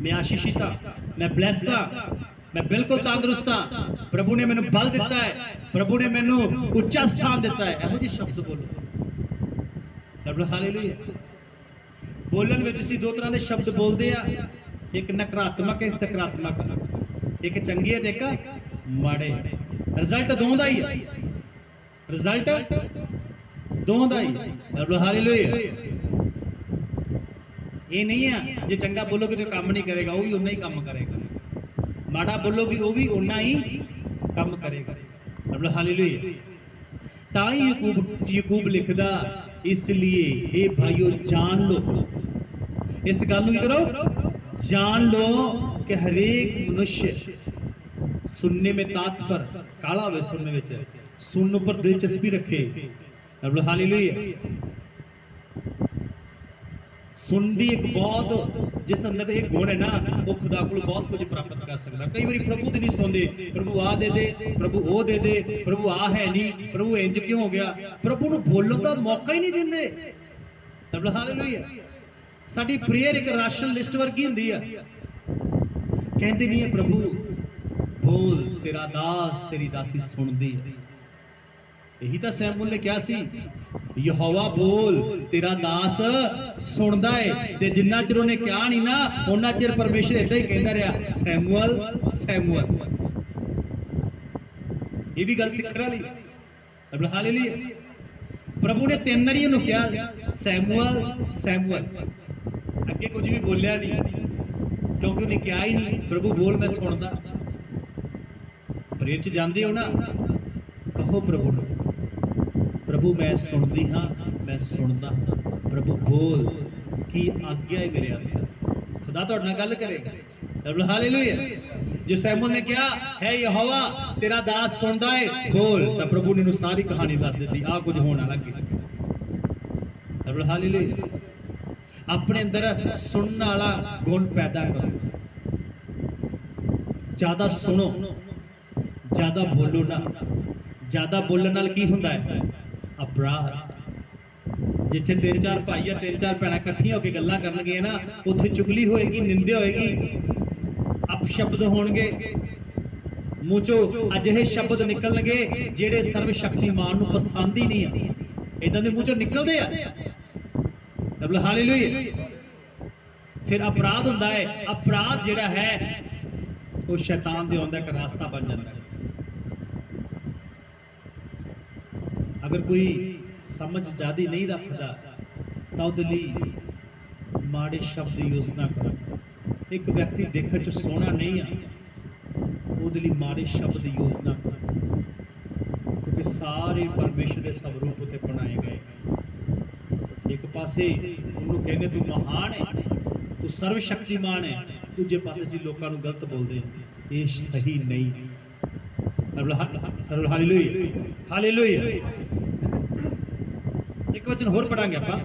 ਮੈਂ ਆਸ਼ੀਸ਼ਿਤ ਹਾਂ, ਮੈਂ ਬਲੈਸ ਹਾਂ, ਮੈਂ ਬਿਲਕੁਲ ਤੰਦਰੁਸਤ ਹਾਂ, ਪ੍ਰਭੂ ਨੇ ਮੈਨੂੰ ਬਲ ਦਿੱਤਾ ਹੈ, ਪ੍ਰਭੂ ਨੇ ਮੈਨੂੰ ਉੱਚਾ ਸਥਾਨ ਦਿੱਤਾ ਹੈ। ਇਹੋ ਜਿਹੇ ਸ਼ਬਦ ਬੋਲੋ। ਹਾਲੇਲੂਇਆ। ਬੋਲਣ ਵਿੱਚ ਅਸੀਂ ਦੋ ਤਰ੍ਹਾਂ ਦੇ ਸ਼ਬਦ ਬੋਲਦੇ ਆ, ਇੱਕ ਨਕਾਰਾਤਮਕ, ਇੱਕ ਸਕਾਰਾਤਮਕ। ਇੱਕ ਚੰਗੇ ਤੇ ਇੱਕ ਮਾੜੇ। ਰਿਜ਼ਲਟ ਦੋਵਾਂ ਦਾ ਹੀ ਹੈ, ਰਿਜ਼ਲਟ ਦੋਵਾਂ ਦਾ ਹੀ। ਹਾਲੇਲੂਇਆ। ਇਹ ਨਹੀਂ ਆ ਜੇ ਚੰਗਾ ਬੋਲੋਗੇ ਤੇ ਕੰਮ ਨਹੀਂ ਕਰੇਗਾ, ਉਹ ਵੀ ਉਨਾ ਹੀ ਕੰਮ ਕਰੇਗਾ। ਮਾੜਾ ਬੋਲੋਗੇ ਉਹ ਵੀ ਉਨਾ ਹੀ ਕੰਮ ਕਰੇਗਾ। ਹਾਲੇਲੂਇਆ। ਤਾਂ ਹੀ ਯਾਕੂਬ ਲਿਖਦਾ, ਇਸ ਲਈ ਇਹ ਭਾਈਓ ਜਾਣ ਲੋ, ਇਸ ਗੱਲ ਨੂੰ ਕਰੋ, जान लो कि हर एक मनुष्य सुनने में तात्पर काला वे सुनने में सुनने पर दिलचस्पी रखे। हालेलुया। सुनदी एक बहुत जिस अंदर एक गुण है ना, वो खुदा को बहुत कुछ प्राप्त कर सकता। कई बार प्रभु तो नहीं सुनते, प्रभु आ दे दे, प्रभु वो दे दे, प्रभु आ है नहीं, प्रभु इंज क्यों हो गया, प्रभु ਨੂੰ ਬੋਲਣ ਦਾ ਮੌਕਾ ਹੀ ਨਹੀਂ ਦਿੰਦੇ। ਹਾਲੇਲੂਇਆ। ਸਾਡੀ ਪ੍ਰੇਅਰ ਇੱਕ ਰਾਸ਼ਨ ਲਿਸਟ ਵਰਗੀ ਹੁੰਦੀ ਆ, ਕਹਿੰਦੇ ਨਹੀਂ ਹੈ ਪ੍ਰਭੂ ਬੋਲ ਤੇਰਾ ਦਾਸ ਤੇਰੀ ਦਾਸੀ ਸੁਣਦੀ ਹੈ। ਇਹੀ ਤਾਂ ਸੈਮੂਅਲ ਨੇ ਕਿਹਾ ਸੀ, ਯਹੋਵਾ ਬੋਲ ਤੇਰਾ ਦਾਸ ਸੁਣਦਾ ਹੈ। ਤੇ ਜਿੰਨਾ ਚਿਰ ਉਹਨੇ ਕਿਹਾ ਨਹੀਂ ਨਾ, ਉਹਨਾਂ ਚਿਰ ਪਰਮੇਸ਼ਰ ਏਦਾਂ ਹੀ ਕਹਿੰਦਾ ਰਿਹਾ, ਸੈਮੂਅਲ ਸੈਮੂਅਲ। ਇਹ ਵੀ ਗੱਲ ਸਿੱਖਣ ਵਾਲੀ। ਹਾਲੇਲੂਇਆ। ਪ੍ਰਭੂ ਨੇ 3 ਵਾਰੀ ਉਹਨੂੰ ਕਿਹਾ ਸੈਮੂਅਲ ਸੈਮੂਅਲ, ਅੱਗੇ ਕੁਝ ਵੀ ਬੋਲਿਆ ਨਹੀਂ ਕਿਉਂਕਿ ਉਹਨੇ ਕਿਹਾ ਹੀ ਨਹੀਂ, ਪ੍ਰਭੂ ਬੋਲ ਮੈਂ ਸੁਣਦਾ। ਪ੍ਰੇਰ ਚ ਜਾਂਦੇ ਹੋ ਨਾ, ਕਹੋ ਪ੍ਰਭੂ ਨੂੰ, प्रभु मैं सुनती हाँ, मैं सुनता हाँ, प्रभु बोल की आज्ञा है मेरे आस्ते। खुदा तो ना गल करेगा। हालेलुया। जो सैमुअल ने कहा है यहोवा तेरा दास सुनता है, बोल, तो प्रभु ने सारी कहानी दस दी, आ कुछ होने लग गया। हालेलुया। अपने अंदर सुनने वाला गुण पैदा करो। ज्यादा सुनो, ज्यादा बोलो ना, ਜ਼ਿਆਦਾ ਬੋਲਣ ਨਾਲ ਕੀ ਹੁੰਦਾ ਹੈ? ਅਪਰਾਧ। ਜਿੱਥੇ 3-4 ਭਾਈ ਆ 3-4 ਭੈਣਾਂ ਇਕੱਠੀਆਂ ਹੋ ਕੇ ਗੱਲਾਂ ਕਰਨਗੀਆਂ ਨਾ, ਉੱਥੇ ਚੁਗਲੀ ਹੋਏਗੀ, ਨਿੰਦਿਆ ਹੋਏਗੀ, ਅਪਸ਼ਬਦ ਹੋਣਗੇ, ਮੂੰਹ ਚੋਂ ਅਜਿਹੇ ਸ਼ਬਦ ਨਿਕਲਣਗੇ ਜਿਹੜੇ ਸਰਵ ਸ਼ਕਤੀਮਾਨ ਨੂੰ ਪਸੰਦ ਹੀ ਨਹੀਂ ਆ। ਇਦਾਂ ਦੇ ਮੂੰਹ ਚੋਂ ਨਿਕਲਦੇ ਆ। ਹਾਲੇਲੂਇਆ। ਫਿਰ ਅਪਰਾਧ ਹੁੰਦਾ ਹੈ। ਅਪਰਾਧ ਜਿਹੜਾ ਹੈ ਉਹ ਸ਼ੈਤਾਨ ਦੇ ਆਉਂਦਾ ਇੱਕ ਰਾਸਤਾ ਬਣ ਜਾਂਦਾ ਹੈ। ਅਗਰ ਕੋਈ ਸਮਝ ਜ਼ਿਆਦੀ ਨਹੀਂ ਰੱਖਦਾ ਤਾਂ ਉਹਦੇ ਲਈ ਮਾੜੇ ਸ਼ਬਦ ਯੂਜ਼ ਨਾ ਕਰੋ। ਇੱਕ ਵਿਅਕਤੀ ਦੇਖਣ 'ਚ ਸੋਹਣਾ ਨਹੀਂ ਆ, ਉਹਦੇ ਲਈ ਮਾੜੇ ਸ਼ਬਦ ਯੂਜ਼ ਨਾ ਕਰੋ, ਕਿਉਂਕਿ ਸਾਰੇ ਪਰਮੇਸ਼ਰ ਦੇ ਸਵਰੂਪ ਉਤੇ ਬਣਾਏ ਗਏ। ਇੱਕ ਪਾਸੇ ਉਹਨੂੰ ਕਹਿੰਦੇ ਤੂੰ ਮਹਾਨ ਹੈ, ਤੂੰ ਸਰਵ ਸ਼ਕਤੀਮਾਨ ਹੈ, ਦੂਜੇ ਪਾਸੇ ਅਸੀਂ ਲੋਕਾਂ ਨੂੰ ਗਲਤ ਬੋਲਦੇ ਹਾਂ। ਇਹ ਸਹੀ ਨਹੀਂ। Hallelujah, hallelujah. ਇੱਕ ਵਚਨ ਹੋਰ ਪੜਾਂਗੇ ਆਪਾਂ,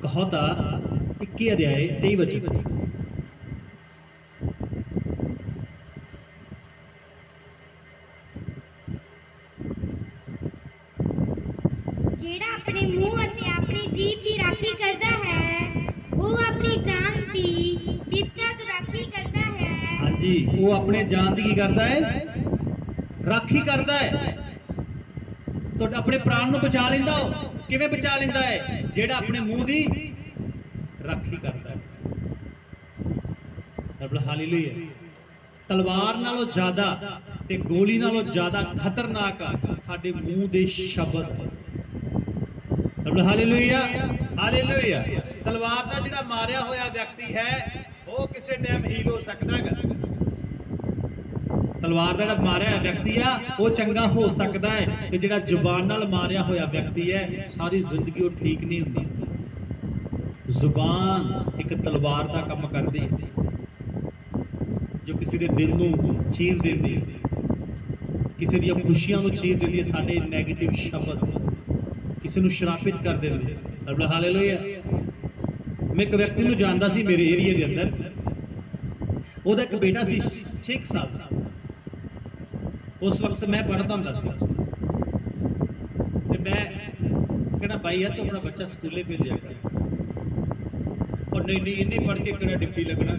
ਕਹੋਤਾ 21 ਅਧਿਆਇ 23 ਵਚਨ। ਜਿਹੜਾ ਆਪਣੇ ਮੂੰਹ ਅਤੇ ਆਪਣੀ ਜੀਭ ਦੀ ਰਾਖੀ ਕਰਦਾ ਹੈ, ਉਹ ਆਪਣੀ ਜਾਨ ਦੀ ਵਿਪਤਾ ਤੋਂ ਰਾਖੀ ਕਰਦਾ ਹੈ। ਹਾਂਜੀ, ਉਹ ਆਪਣੇ ਜਾਨ ਦੀ ਕੀ ਕਰਦਾ ਹੈ? ਰਾਖੀ ਕਰਦਾ ਹੈ। ਤੁਹਾਡੇ ਆਪਣੇ ਪ੍ਰਾਣ ਨੂੰ ਬਚਾ ਲੈਂਦਾ। ਉਹ ਕਿਵੇਂ ਬਚਾ ਲੈਂਦਾ ਹੈ? ਜਿਹੜਾ ਆਪਣੇ ਮੂੰਹ ਦੀ ਰਾਖੀ ਕਰਦਾ ਹੈ। ਹਾਲੇਲੂਇਆ। ਤਲਵਾਰ ਨਾਲੋਂ ਜ਼ਿਆਦਾ ਤੇ ਗੋਲੀ ਨਾਲੋਂ ਜ਼ਿਆਦਾ ਖਤਰਨਾਕ ਆ ਸਾਡੇ ਮੂੰਹ ਦੇ ਸ਼ਬਦ। Hallelujah, hallelujah. ਤਲਵਾਰ ਦਾ ਜਿਹੜਾ ਮਾਰਿਆ ਹੋਇਆ ਵਿਅਕਤੀ ਹੈ ਉਹ ਕਿਸੇ ਟਾਈਮ ਹੀਲ ਹੋ ਸਕਦਾ ਹੈ। ਤਲਵਾਰ ਦਾ ਜਿਹੜਾ ਮਾਰਿਆ ਹੋਇਆ ਵਿਅਕਤੀ ਆ ਉਹ ਚੰਗਾ ਹੋ ਸਕਦਾ ਹੈ, ਤੇ ਜਿਹੜਾ ਜ਼ੁਬਾਨ ਨਾਲ ਮਾਰਿਆ ਹੋਇਆ ਵਿਅਕਤੀ ਹੈ ਸਾਰੀ ਜ਼ਿੰਦਗੀ ਉਹ ਠੀਕ ਨਹੀਂ ਹੁੰਦੀ। ਜ਼ੁਬਾਨ ਇੱਕ ਤਲਵਾਰ ਦਾ ਕੰਮ ਕਰਦੀ ਹੈ, ਜੋ ਕਿਸੇ ਦੇ ਦਿਲ ਨੂੰ ਚੀਰ ਦਿੰਦੀ ਹੈ, ਕਿਸੇ ਦੀਆਂ ਖੁਸ਼ੀਆਂ ਨੂੰ ਚੀਰ ਦਿੰਦੀ ਹੈ। ਸਾਡੇ ਨੈਗੇਟਿਵ ਸ਼ਬਦ ਕਿਸੇ ਨੂੰ ਸ਼ਰਾਪਿਤ ਕਰ ਦਿੰਦੇ। ਹਾਲੇਲੂਇਆ। ਮੈਂ ਇੱਕ ਵਿਅਕਤੀ ਨੂੰ ਜਾਣਦਾ ਸੀ ਮੇਰੇ ਏਰੀਏ ਦੇ ਅੰਦਰ। ਉਹਦਾ ਇੱਕ ਬੇਟਾ ਸੀ 6 ਸਾਲ ਦਾ। ਉਸ ਵਕਤ ਮੈਂ ਪੜ੍ਹਦਾ ਹੁੰਦਾ ਸੀ ਤੇ ਮੈਂ ਕਹਿੰਦਾ ਭਾਈ ਯਾਰ ਤੂੰ ਆਪਣਾ ਬੱਚਾ ਸਕੂਲੇ ਭੇਜਿਆ ਕਰ। ਔਰ ਨਹੀਂ ਨਹੀਂ, ਇਹਨੇ ਪੜ੍ਹ ਕੇ ਕਿਹੜਾ ਡਿਪਟੀ ਲੱਗਣਾ,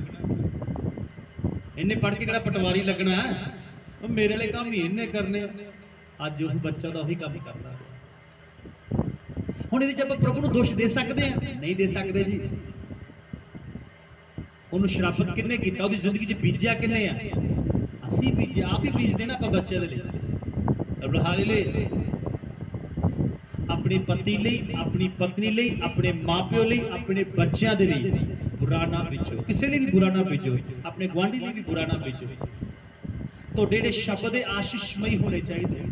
ਇਹਨੇ ਪੜ੍ਹ ਕੇ ਕਿਹੜਾ ਪਟਵਾਰੀ ਲੱਗਣਾ, ਉਹ ਮੇਰੇ ਵਾਲੇ ਕੰਮ ਹੀ ਇਹਨੇ ਕਰਨੇ। ਅੱਜ ਉਹ ਬੱਚਾ ਦਾ ਉਹੀ ਕੰਮ ਕਰਦਾ। ਹੁਣ ਇਹਦੇ 'ਚ ਆਪਾਂ ਪ੍ਰਭੂ ਨੂੰ ਦੋਸ਼ ਦੇ ਸਕਦੇ ਹਾਂ? ਨਹੀਂ ਦੇ ਸਕਦੇ ਜੀ। ਉਹਨੂੰ ਸ਼ਰਾਪਤ ਕਿੰਨੇ ਕੀਤਾ? ਉਹਦੀ ਜ਼ਿੰਦਗੀ 'ਚ ਬੀਜਿਆ ਕਿੰਨੇ ਆ? ਅਸੀਂ ਬੀਜਿਆ, ਆਪ ਹੀ ਬੀਜਦੇ ਨਾ ਆਪਾਂ ਬੱਚਿਆਂ ਦੇ ਲਈ। ਹਾਲੇਲੂਇਆ। ਆਪਣੇ ਪਤੀ ਲਈ, ਆਪਣੀ ਪਤਨੀ ਲਈ, ਆਪਣੇ ਮਾਪਿਓ ਲਈ, ਆਪਣੇ ਬੱਚਿਆਂ ਦੇ ਲਈ ਬੁਰਾ ਨਾ ਬੀਜੋ। ਕਿਸੇ ਲਈ ਵੀ ਬੁਰਾ ਨਾ ਬੀਜੋ, ਆਪਣੇ ਗੁਆਂਢੀ ਲਈ ਵੀ ਬੁਰਾ ਨਾ ਬੀਜੋ। ਤੁਹਾਡੇ ਜਿਹੜੇ ਸ਼ਬਦ ਦੇ ਆਸ਼ੀਸ਼ਮਈ ਹੋਣੇ ਚਾਹੀਦੇ।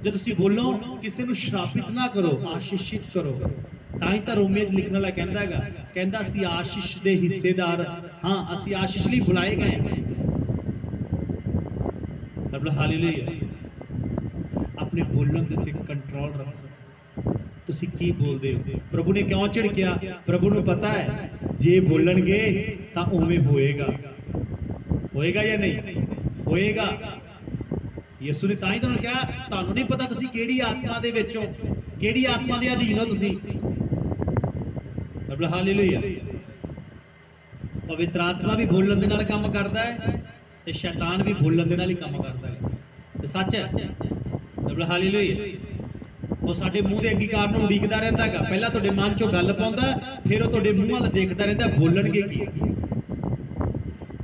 ਜੇ ਤੁਸੀਂ ਬੋਲੋ ਕਿਸੇ ਨੂੰ ਸ਼ਰਾਪਿਤ ਨਾ ਕਰੋ, ਆਸ਼ੀਸ਼ਿਤ ਕਰੋ। ਤਾਂ ਹੀ ਤਾਂ ਰੋਮੀਓ 'ਚ ਲਿਖਣ ਵਾਲਾ ਕਹਿੰਦਾ ਹੈਗਾ, ਕਹਿੰਦਾ ਅਸੀਂ ਆਸ਼ੀਸ਼ ਦੇ ਹਿੱਸੇਦਾਰ ਹਾਂ, ਅਸੀਂ ਆਸ਼ੀਸ਼ ਲਈ ਬੁਲਾਏ ਗਏ। ਹਾਲੇਲੂਇਆ। ਆਪਣੇ ਬੋਲਣ ਦੇ ਉੱਤੇ ਕੰਟਰੋਲ ਰੱਖੋ। ਤੁਸੀਂ ਕੀ ਬੋਲਦੇ ਹੋ? ਪ੍ਰਭੂ ਨੇ ਕਿਉਂ ਝਿੜਕਿਆ? ਪ੍ਰਭੂ ਨੂੰ ਪਤਾ ਹੈ ਜੇ ਬੋਲਣਗੇ ਤਾਂ ਉਵੇਂ ਹੋਏਗਾ। ਹੋਏਗਾ ਜਾਂ ਨਹੀਂ ਹੋਏਗਾ? ਯਿਸੂ ਨੇ ਤਾਂ ਹੀ ਤੁਹਾਨੂੰ ਕਿਹਾ, ਤੁਹਾਨੂੰ ਨਹੀਂ ਪਤਾ ਤੁਸੀਂ ਕਿਹੜੀ ਆਤਮਾ ਦੇ ਵਿੱਚ ਹੋ, ਕਿਹੜੀ ਆਤਮਾ ਦੇ ਅਧੀਨ ਹੋ ਤੁਸੀਂ। ਹਾਲੇਲੂਇਆ। ਪਵਿੱਤਰ ਆਤਮਾ ਵੀ ਬੋਲਣ ਦੇ ਨਾਲ ਕੰਮ ਕਰਦਾ ਹੈ ਤੇ ਸ਼ੈਤਾਨ ਵੀ ਬੋਲਣ ਦੇ ਨਾਲ ਹੀ ਕੰਮ ਕਰਦਾ ਹੈ। ਤੇ ਸੱਚ ਹੈ। ਹਾਲੇਲੂਇਆ। ਉਹ ਸਾਡੇ ਮੂੰਹ ਦੇ ਅੰਗੀਕਾਰ ਨੂੰ ਉਡੀਕਦਾ ਰਹਿੰਦਾ ਹੈਗਾ। ਪਹਿਲਾਂ ਤੁਹਾਡੇ ਮਨ ਚੋਂ ਗੱਲ ਪਾਉਂਦਾ, ਫਿਰ ਉਹ ਤੁਹਾਡੇ ਮੂੰਹ ਵੱਲ ਦੇਖਦਾ ਰਹਿੰਦਾ ਬੋਲਣਗੇ ਕੀ।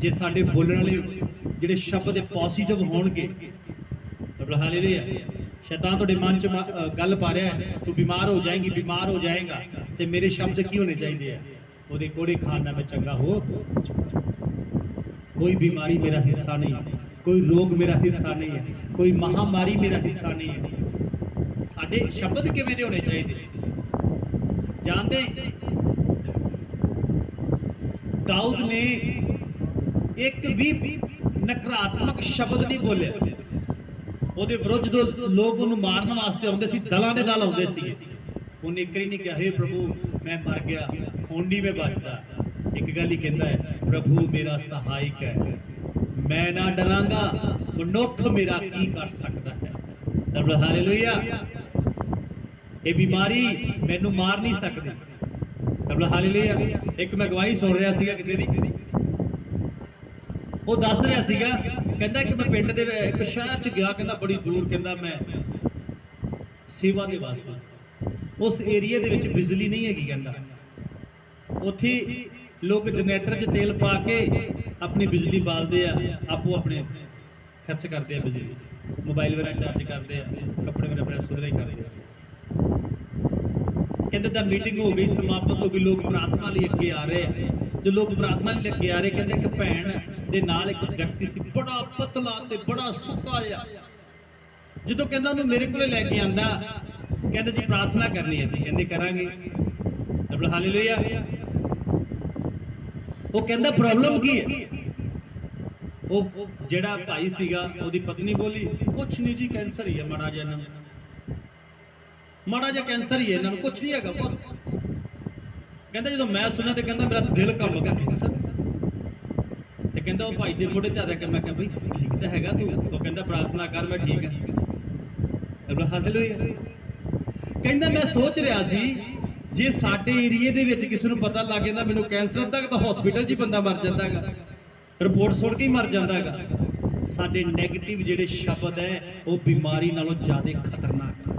ਜੇ ਸਾਡੇ ਬੋਲਣ ਵਾਲੇ ਜਿਹੜੇ ਸ਼ਬਦ ਪੋਜ਼ਿਟਿਵ ਹੋਣਗੇ, ਹਾਲੇਲੂਇਆ। ਸ਼ੈਤਾਨ ਤੁਹਾਡੇ ਮਨ 'ਚ ਗੱਲ ਪਾ ਰਿਹਾ ਹੈ ਤੂੰ ਬਿਮਾਰ ਹੋ ਜਾਏਂਗੀ, ਬਿਮਾਰ ਹੋ ਜਾਏਗਾ, ਤੇ ਮੇਰੇ ਸ਼ਬਦ ਕੀ ਹੋਣੇ ਚਾਹੀਦੇ ਆ? ਉਹਦੇ ਕੋੜੇ ਖਾਣ ਨਾਲ ਮੈਂ ਚੰਗਾ ਹੋ। ਕੋਈ ਬਿਮਾਰੀ ਮੇਰਾ ਹਿੱਸਾ ਨਹੀਂ, ਕੋਈ ਰੋਗ ਮੇਰਾ ਹਿੱਸਾ ਨਹੀਂ ਹੈ, ਕੋਈ ਮਹਾਮਾਰੀ ਮੇਰਾ ਹਿੱਸਾ ਨਹੀਂ ਹੈ। ਸਾਡੇ ਸ਼ਬਦ ਕਿਵੇਂ ਦੇ ਹੋਣੇ ਚਾਹੀਦੇ? ਜਾਣਦੇ ਦਾਊਦ ਨੇ ਇੱਕ ਵੀ ਨਕਾਰਾਤਮਕ ਸ਼ਬਦ ਨਹੀਂ ਬੋਲਿਆ। ਉਹਦੇ ਵਿਰੁੱਧ ਜੋ ਲੋਕ ਉਹਨੂੰ ਮਾਰਨ ਵਾਸਤੇ ਆਉਂਦੇ ਸੀ, ਦਲਾਂ ਦੇ ਦਲ ਆਉਂਦੇ ਸੀ, ਉਹਨੇ ਇੱਕ ਹੀ ਨਹੀਂ ਕਿਹਾ ਹੇ ਪ੍ਰਭੂ ਮੈਂ ਮਰ ਗਿਆ, ਹੁਣ ਨਹੀਂ ਮੈਂ ਬਚਦਾ। ਇੱਕ ਗੱਲ ਹੀ ਕਹਿੰਦਾ ਹੈ, ਪ੍ਰਭੂ ਮੇਰਾ ਸਹਾਇਕ ਹੈ, ਮੈਂ ਨਾ ਡਰਾਂਗਾ, ਮਨੁੱਖ ਮੇਰਾ ਕੀ ਕਰ ਸਕਦਾ ਹੈ। बोलो हालेलुया। ये बीमारी मैनू मार नहीं सकती। बोलो हालेलुया। एक मैं गवाही सुन रहा सीगा किसी दी, वो दस रहा सीगा, कहता कि मैं पिंड दे एक शहर च गया, कहता बड़ी दूर, कहता मैं सेवा के वास्ते, उस एरिया दे विच बिजली नहीं हैगी, कहता उत्थे लोग जनरेटर च तेल पा के अपनी बिजली बालते हैं, आपो अपने खर्च करते हैं बिजली, मोबाइल वगैरह चार्ज करते हैं, कपड़े वगैरह प्रेस वगैरह ही करते हैं। कहते दा मीटिंग हो गई, समाप्त हो गई, लोग प्रार्थना लिए अगे आ रहे हैं। जो लोग प्रार्थना लिए अगे आ रहे, कहते एक भैन दे नाल एक व्यक्ति सी, बड़ा पतला ते बड़ा सुक्का जिहा, ਜਦੋਂ ਕਹਿੰਦਾ ਉਹਨੂੰ ਮੇਰੇ ਕੋਲੇ ਲੈ ਕੇ ਆਂਦਾ, ਕਹਿੰਦੇ ਜੀ ਪ੍ਰਾਰਥਨਾ ਕਰਨੀ ਹੈ ਜੀ, ਕਹਿੰਦੇ ਕਰਾਂਗੇ। बोलो हालेलुया। ਉਹ ਕਹਿੰਦਾ ਪ੍ਰੋਬਲਮ ਕੀ ਹੈ? ਉਹ ਜਿਹੜਾ ਭਾਈ ਸੀਗਾ, ਉਹਦੀ ਪਤਨੀ ਬੋਲੀ ਕੁਛ ਨਹੀਂ ਜੀ, ਕੈਂਸਰ ਹੀ ਹੈ ਮਾੜਾ ਜਿਹਾ, ਇਹਨਾਂ ਨੂੰ ਮਾੜਾ ਜਿਹਾ ਕੈਂਸਰ ਹੀ ਹੈ, ਇਹਨਾਂ ਨੂੰ ਕੁਛ ਨਹੀਂ ਹੈਗਾ। ਕਹਿੰਦਾ ਜਦੋਂ ਮੈਂ ਸੁਣਿਆ ਤੇ ਕਹਿੰਦਾ ਮੇਰਾ ਦਿਲ ਕੰਬ ਗਿਆ, ਕੈਂਸਰ। ਤੇ ਕਹਿੰਦਾ ਉਹ ਭਾਈ ਦੇ ਮੋਢੇ ਤੇ ਹੱਥ ਰੱਖ ਕੇ ਮੈਂ ਕਿਹਾ ਬਈ ਠੀਕ ਤਾਂ ਹੈਗਾ ਤੂੰ? ਉਹ ਕਹਿੰਦਾ ਪ੍ਰਾਰਥਨਾ ਕਰ, ਮੈਂ ਠੀਕ ਹਾਂ। ਹਾਲੇਲੂਇਆ। ਕਹਿੰਦਾ ਮੈਂ ਸੋਚ ਰਿਹਾ ਸੀ ਜੇ ਸਾਡੇ ਏਰੀਏ ਦੇ ਵਿੱਚ ਕਿਸੇ ਨੂੰ ਪਤਾ ਲੱਗ ਜਾਂਦਾ ਮੈਨੂੰ ਕੈਂਸਰ ਤੱਕ, ਤਾਂ ਹਸਪੀਟਲ 'ਚ ਹੀ ਬੰਦਾ ਮਰ ਜਾਂਦਾ ਹੈਗਾ, ਰਿਪੋਰਟ ਸੁਣ ਕੇ ਹੀ ਮਰ ਜਾਂਦਾ ਹੈਗਾ। ਸਾਡੇ ਨੈਗੇਟਿਵ ਜਿਹੜੇ ਸ਼ਬਦ ਹੈ ਉਹ ਬਿਮਾਰੀ ਨਾਲੋਂ ਜ਼ਿਆਦਾ ਖਤਰਨਾਕ ਹੈ।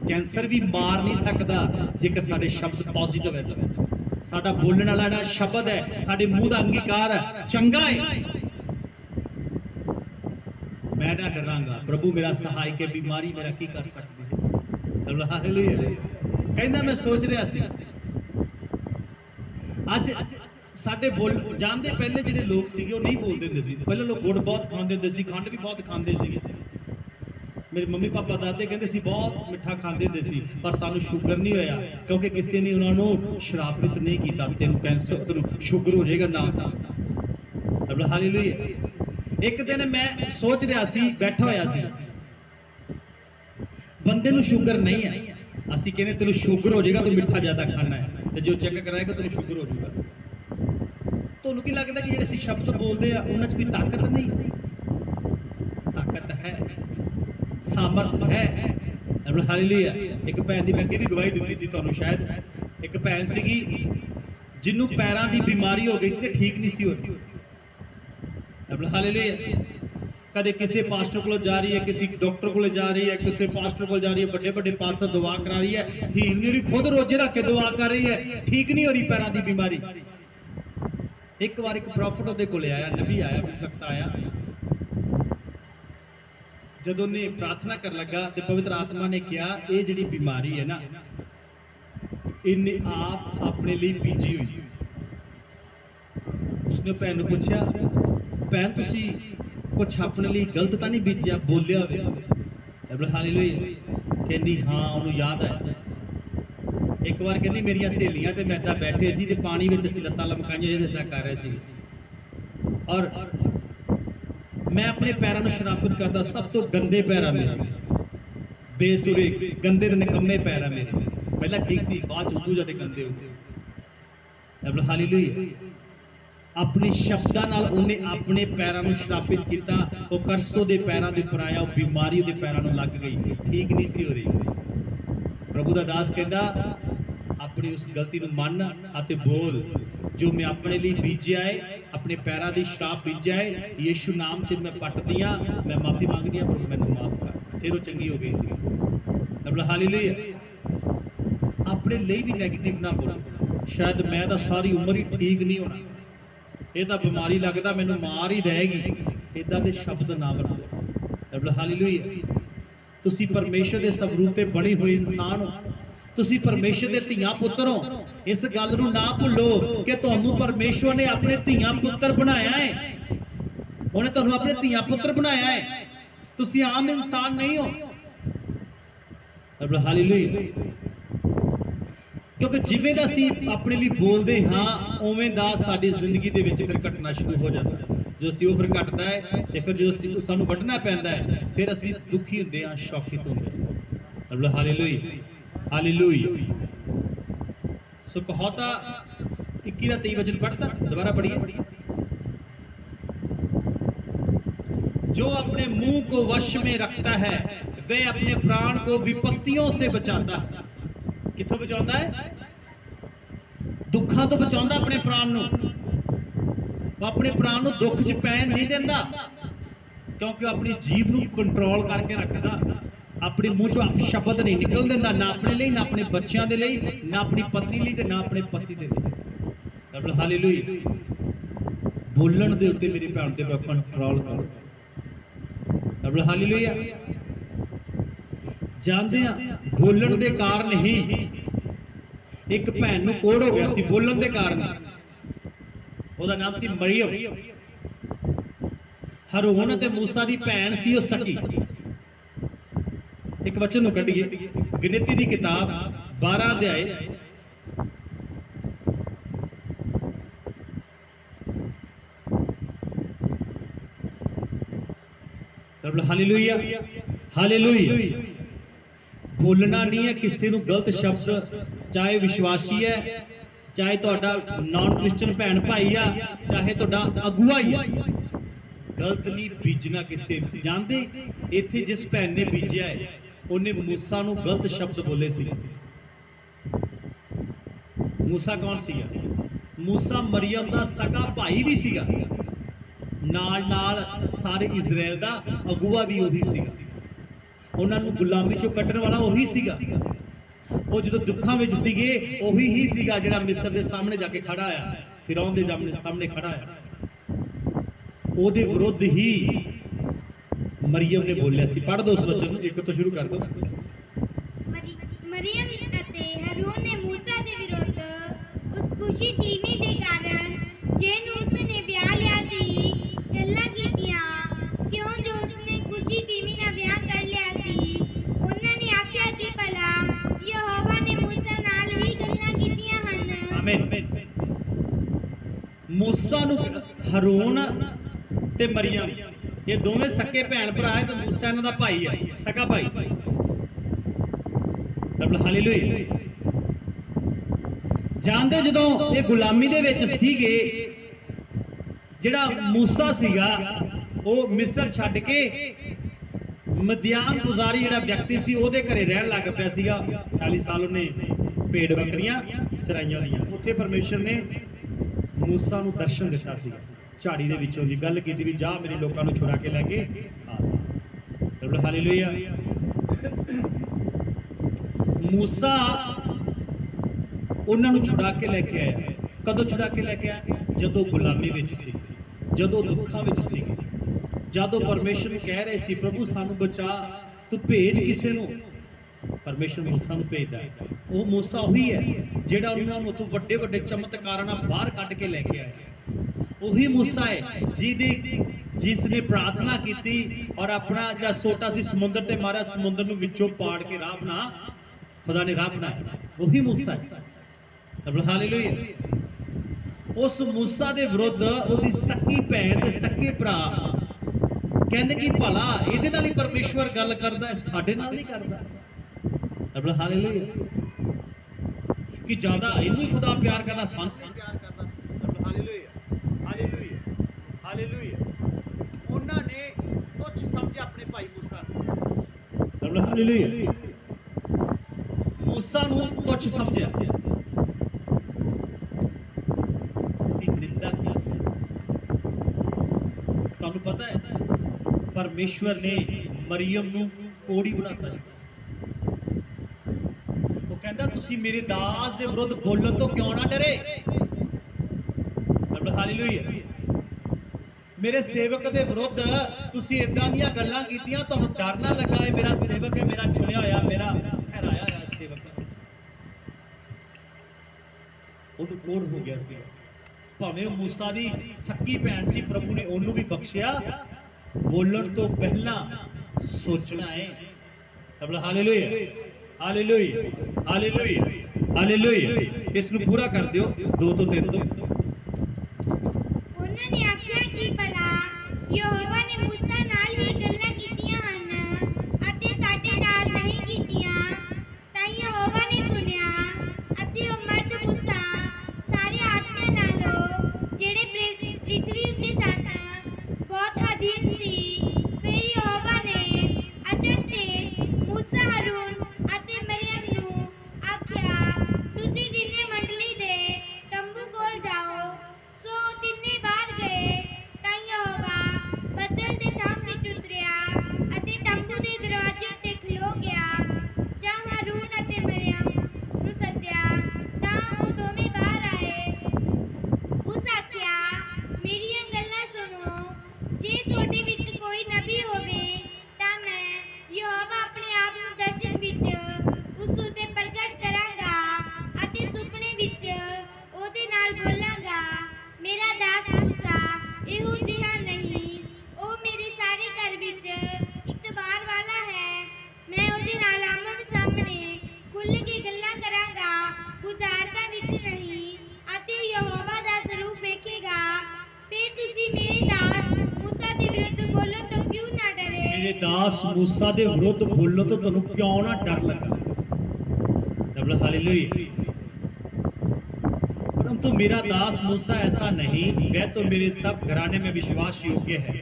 ਕੈਂਸਰ ਵੀ ਮਾਰ ਨਹੀਂ ਸਕਦਾ ਜੇਕਰ ਸਾਡੇ ਸ਼ਬਦ ਪੋਜ਼ਿਟਿਵ ਹੈ। ਸਾਡਾ ਬੋਲਣ ਵਾਲਾ ਜਿਹੜਾ ਸ਼ਬਦ ਹੈ, ਸਾਡੇ ਮੂੰਹ ਦਾ ਅੰਗੀਕਾਰ ਹੈ, ਚੰਗਾ ਹੈ। मैं ना डरांगा, प्रभु मेरा सहायक है, बीमारी मेरा की कर सकती है। हालेलुया। कहंदा मैं सोच रहा सी ਅੱਜ ਸਾਡੇ ਬੋਲ ਜਾਣਦੇ ਪਹਿਲੇ ਜਿਹੜੇ ਲੋਕ ਸੀਗੇ ਉਹ ਨਹੀਂ ਬੋਲਦੇ ਹੁੰਦੇ ਸੀ। ਪਹਿਲੇ ਲੋਕ ਗੁੜ ਬਹੁਤ ਖਾਂਦੇ ਹੁੰਦੇ ਸੀ, ਖੰਡ ਵੀ ਬਹੁਤ ਖਾਂਦੇ ਸੀਗੇ। ਮੇਰੇ ਮੰਮੀ ਪਾਪਾ ਦਾਦੇ ਕਹਿੰਦੇ ਸੀ ਬਹੁਤ ਮਿੱਠਾ ਖਾਂਦੇ ਹੁੰਦੇ ਸੀ, ਪਰ ਸਾਨੂੰ ਸ਼ੂਗਰ ਨਹੀਂ ਹੋਇਆ ਕਿਉਂਕਿ ਕਿਸੇ ਨੇ ਉਹਨਾਂ ਨੂੰ ਸ਼ਰਾਬਿਤ ਨਹੀਂ ਕੀਤਾ ਤੈਨੂੰ ਕੈਂਸਰ, ਤੈਨੂੰ ਸ਼ੂਗਰ ਹੋ ਜਾਏਗਾ ਨਾ। ਹਾਲੇਲੂਇਆ। एक दिन मैं सोच रहा सी, बैठा होया सी, बंदे नूं शुगर नहीं है, असीं कहने तेनू शुगर हो जाएगा तू मिठा ज्यादा खाना है, ते जो चेक कराएगा तेनू शुगर हो जाएगा। तुहानूं की लगदा कि जिहड़े असीं शब्द बोलदे आ उन्हां च कोई ताकत नहीं? ताकत है, सामर्थ है। हालेलुया। एक भैन दी मैं अगे भी गवाही दित्ती सी तुहानूं, शायद एक भैन सीगी जिन्नूं पैरां दी बीमारी हो गई सी ते ठीक नहीं सी हो रही। हालेलुया। कदे किसी पास्टर को जा रही है, किसी डॉक्टर को जा रही है, किसी पास्टर को जा रही है, बड़े बड़े पास्टर दुआ करा रही है, हील नहीं रही, खुद रोजे रख के दुआ कर रही है, ठीक नहीं हो रही पैरों की बीमारी। एक बार एक प्रॉफिट उहदे कोले आया, नबी आया, मुझे लगता आया, जदों ने प्रार्थना कर लगा तो पवित्र आत्मा ने कहा ये जिहड़ी बीमारी है ना, इन्हें आप अपने लिए बीजी हुई। उसने भैन नूं पूछा, भैन तुसी कुछ अपने लिए गलत तो नहीं बीजा, बोलिया होवे? हालेलुया। कहंदी हाँ, उन्होंने याद आया। एक बार कहंदी मेरिया सहेलियां ते मैं इदां बैठे सी ते पानी विच असीं लत्तां लमकाइयां इदां कर रहे सी, और मैं अपने पैरों को शराबत करता, सब तो गंदे पैर मेरे, बेसुरे गंदे निकम्मे पैर मेरे। पहला ठीक सी, बाद च उदू जाते गंदे हो गए। हालेलुया। अपने शब्दां नाल उन्हें अपने पैरों को श्रापित किया, वो करसो दे पैरों के उपर आया, बीमारी दे पैरों लग गई, ठीक नहीं सी हो रही। प्रभु दा दास कहता अपनी उस गलती को मन आते बोल, जो मैं अपने लिए बीजा है, अपने पैरों की श्राप बीजा है, यीशु नाम च मैं पट दिया, मैं माफी मांग दिया, प्रभु मैनू माफ कर। फिर वो चंगी हो गई सी। हालेलुया। अपने लिए भी नैगेटिव ना बोलो, शायद मैं तो सारी उम्र ही ठीक नहीं होना, ये तो बीमारी लगता मैनू मार ही देगी, इदां दे शब्द ना वरतो। हालेलुया। तुसी परमेश्वर के स्वरूप ते बने हुए इंसान हो, तुसी परमेश्वर के धीआं पुत्र हो। इस गल नूं ना भुल्लो कि तुहानूं परमेश्वर ने अपने धीआं पुत्र बनाया है, उन्हें तुहानूं अपने धीआं पुत्र बनाया है, तुसी आम इंसान नहीं हो। हालेलुया। क्योंकि जिवें दा असीं अपने लिए बोलते हाँ उवें दा साडी जिंदगी दे विच फिर घटना शुरू हो जाता है। जो असीं वो फिर घटदा है ते फिर जो सानूं वढना पैंदा है, फिर असीं दुखी हुंदे हां, शौकित हुंदे हां। हालेलुया। हालेलुया। सो कहोता 21-23 वचन पढ़ता, दोबारा पढ़िए। जो अपने मुंह को वश में रखता है वह अपने प्राण को विपत्तियों से बचाता है। किथों बचाता है? दुखों तो बचाता अपने प्राण ਨੂੰ। वो अपने प्राण ਨੂੰ दुख च पैन नहीं देता, क्योंकि अपनी जीभ ਨੂੰ कंट्रोल करके रखता। अपने मुंह चों अपशब्द नहीं निकल देता, ना अपने लिए, ना अपने बच्चों के लिए, ना अपनी पत्नी लिए ते ना अपने पति के लिए। हालेलुया। बोलण दे उत्ते मेरी भैन ते कंट्रोल करो। हालेलुया। जानते हैं बोलण दे कारण ही एक भैन नूं कोड़ हो गया सी, बोलण दे कारण। ਉਹਦਾ नाम सी मरियम। हरोन ते मूसा दी भैन सी ਉਹ सकी। एक वचन कढ़िए गिनती की किताब 12 अध्याय हालेलुया। हालेलुया। बोलना नहीं है किसी नूं गलत शब्द, चाहे विश्वासी है, चाहे तुहाडा नॉन क्रिश्चियन भैन भाई आ, चाहे तुहाडा अगुआ ही है, गलत नहीं बीजना किसी। जानते इत्थे जिस भैन ने बीजिया है उन्हें मूसा नूं गलत शब्द बोले सी। मूसा कौन सीगा? मूसा मरियम दा सगा भाई भी सीगा, नाल नाल सारे इजराइल दा अगुआ भी वही सीगा। उन्हां नूं गुलामी चों कड्ढण वाला वही सीगा। वो जो दुखों में सीगे वही ही सीगा जिहड़ा मिस्र दे सामने जाके खड़ा आया, फिरौन दे सामने खड़ा आया। ओदे विरुद्ध ही मरियम ने बोलिया सी। पढ़ दो उस वचन एक तो शुरू कर दो। मरियम ਅਤੇ ਹਰੂਨ ਨੇ मूसा ਦੇ ਵਿਰੁੱਧ ਉਸ ਖੁਸ਼ੀ ਤੀਵੀਂ ਦੇ ਕਾਰਨ ਜਿਹਨੂੰ ਉਸਨੇ ਵਿਆਹ ਲਿਆ ਸੀ ਗੱਲਾਂ ਕੀਤੀਆਂ, ਕਿਉਂ ਜੋ ਉਸਨੇ ਖੁਸ਼ੀ ਤੀਵੀਂ ਨਾਲ ਵਿਆਹ ਕਰ ਲਿਆ ਸੀ। ਉਹਨਾਂ ਨੇ ਆਖਿਆ ਕਿ ਭਲਾ ਯਹੋਵਾ ਨੇ मूसा ਨਾਲ ਹੀ ਗੱਲਾਂ ਕੀਤੀਆਂ ਹਨ। ਆਮੀਨ। मूसा ਨੂੰ ਹਰੂਨ ਤੇ ਮਰੀਮ ये दोवें सके भैन भरा है, तो मूसा इन्हां दा भाई है, सका भाई। हालेलुया। जानते जदों ये गुलामी दे विच सीगे, जिहड़ा मूसा सीगा वो मिस्र छड्ड के मदियान पुजारी जिहड़ा व्यक्ति सी ओहदे घरे रहन लग पिया सीगा। 40 साल उन्हें भेड़ बकरियां चराइयां होईयां। उत्थे परमेश्वर ने मूसा नूं दर्शन दिता सीगा, झाड़ी दे विचों दी गल कीती भी जा मेरे लोकां नूं छुड़ा के लैके आ। हालेलुया। मूसा उन्हां नूं छुड़ा के लैके आया। कदों छुड़ा के लैके आया? जदों गुलामी विच सी, जदों दुखां विच सी, जदों परमेश्वर कह रहे सी प्रभु सानूं बचा, तू भेज किसे नूं। परमेश्वर मूसा नूं भेजदा है। वो मूसा वही है जिहड़ा उन्हां नूं उत्थों वड्डे वड्डे चमत्कारां नाल बाहर कढ के लैके आया। वही मूसा है जिसने प्रार्थना की और अपना जो सोटा सी समुद्र ते मारा, समुद्र नूं विचों पाड़ के राह बना, खुदा ने राह बनाया। वही मूसा है। हालेलुया। उस मूसा दे विरुद्ध ओदी सकी भैन ते सके भरा कहंदे कि भला इहदे नाल ही परमेश्वर गल करदा है, साडे नाल नहीं करदा। हालेलुया। कि ज्यादा इहनूं खुदा प्यार करदा, सानूं प्यार करदा। हालेलुया। उन्होंने तुच्छ समझे अपने भाई मूसा। हालेलुया। मूसा नूं तुच्छ समझिया, निंदा की। तुहानूं पता है परमेश्वर ने मरियम नूं कोड़ी बनाता है। वो कहता तुसीं मेरे दास दे विरुद्ध बोलण तो क्यों ना डरे। हालेलुया। मेरे सेवक के विरुद्ध तुसीं इदां दीयां गल्लां कीतियां, तुहानूं डर ना लगा है मेरा सेवक है, मेरा चुनिया होया, मेरा ठहराया होया सेवक है। उहनूं कोड़ हो गया सी। भावें मूसा दी सकी भैन सी, प्रभु ने उहनूं भी बख्शिया। बोलण तो पहला सोचना है। हालेलुया। हालेलुया। हालेलुया। हालेलुया। इसनूं पूरा कर दियो 2 ਤੋਂ 3 ਤੋਂ। ਉਹਨਾਂ ਨੇ ਆਖਿਆ ਕਿ ਭਲਾ ਯਹੋਵਾ ਨੇ मूसा ਨਾਲ ਹੀ ਗੱਲਾਂ ਕੀਤੀਆਂ ਹਨ ਅਤੇ ਸਾਡੇ ਨਾਲ ਨਹੀਂ ਕੀਤੀਆਂ। ਤਾਂ ਯਹੋਵਾ ਨੇ ਸੁਣਿਆ ਅਤੇ ਉਹ ਮਰਦ मूसा ਸਾਰੇ ਆਦਮੀਆਂ ਨਾਲੋਂ ਜਿਹੜੇ ਪ੍ਰਿਥਵੀ ਉੱਤੇ ਸਨ ਬਹੁਤ ਅਧੀਨ ਸੀ। ਫਿਰ ਯਹੋਵਾ ਨੇ ਅਚਨਚੇ ਇਹੋ ਜਿਹਾ ਨਹੀਂ। ਉਹ ਮੇਰੇ ਸਾਰੇ ਘਰ ਵਿੱਚ ਇਤਬਾਰ ਵਾਲਾ ਹੈ। ਮੈਂ ਉਹਦੇ ਨਾਲ ਆਮਣ ਸਾਹਮਣੇ ਖੁੱਲ੍ਹ ਕੇ ਗੱਲਾਂ ਕਰਾਂਗਾ, ਬੁਝਾਰਤਾਂ ਵਿੱਚ ਨਹੀਂ, ਅਤੇ ਯਹੋਵਾ ਦਾ ਸਰੂਪ ਵੇਖੇਗਾ। ਫਿਰ ਤੁਸੀਂ ਮੇਰੇ ਦਾਸ ਮੂਸਾ ਦੇ ਵਿਰੁੱਧ ਬੋਲਣ ਤੋਂ ਕਿਉਂ ਨਾ ਡਰੇ? मेरे दास मूसा दे विरुद्ध बोलने तो तुहानू क्यों ना डर लगा? Double hallelujah. परंतु मेरा दास मूसा ऐसा नहीं, वह तो मेरे सब घराने में विश्वास योग्य है।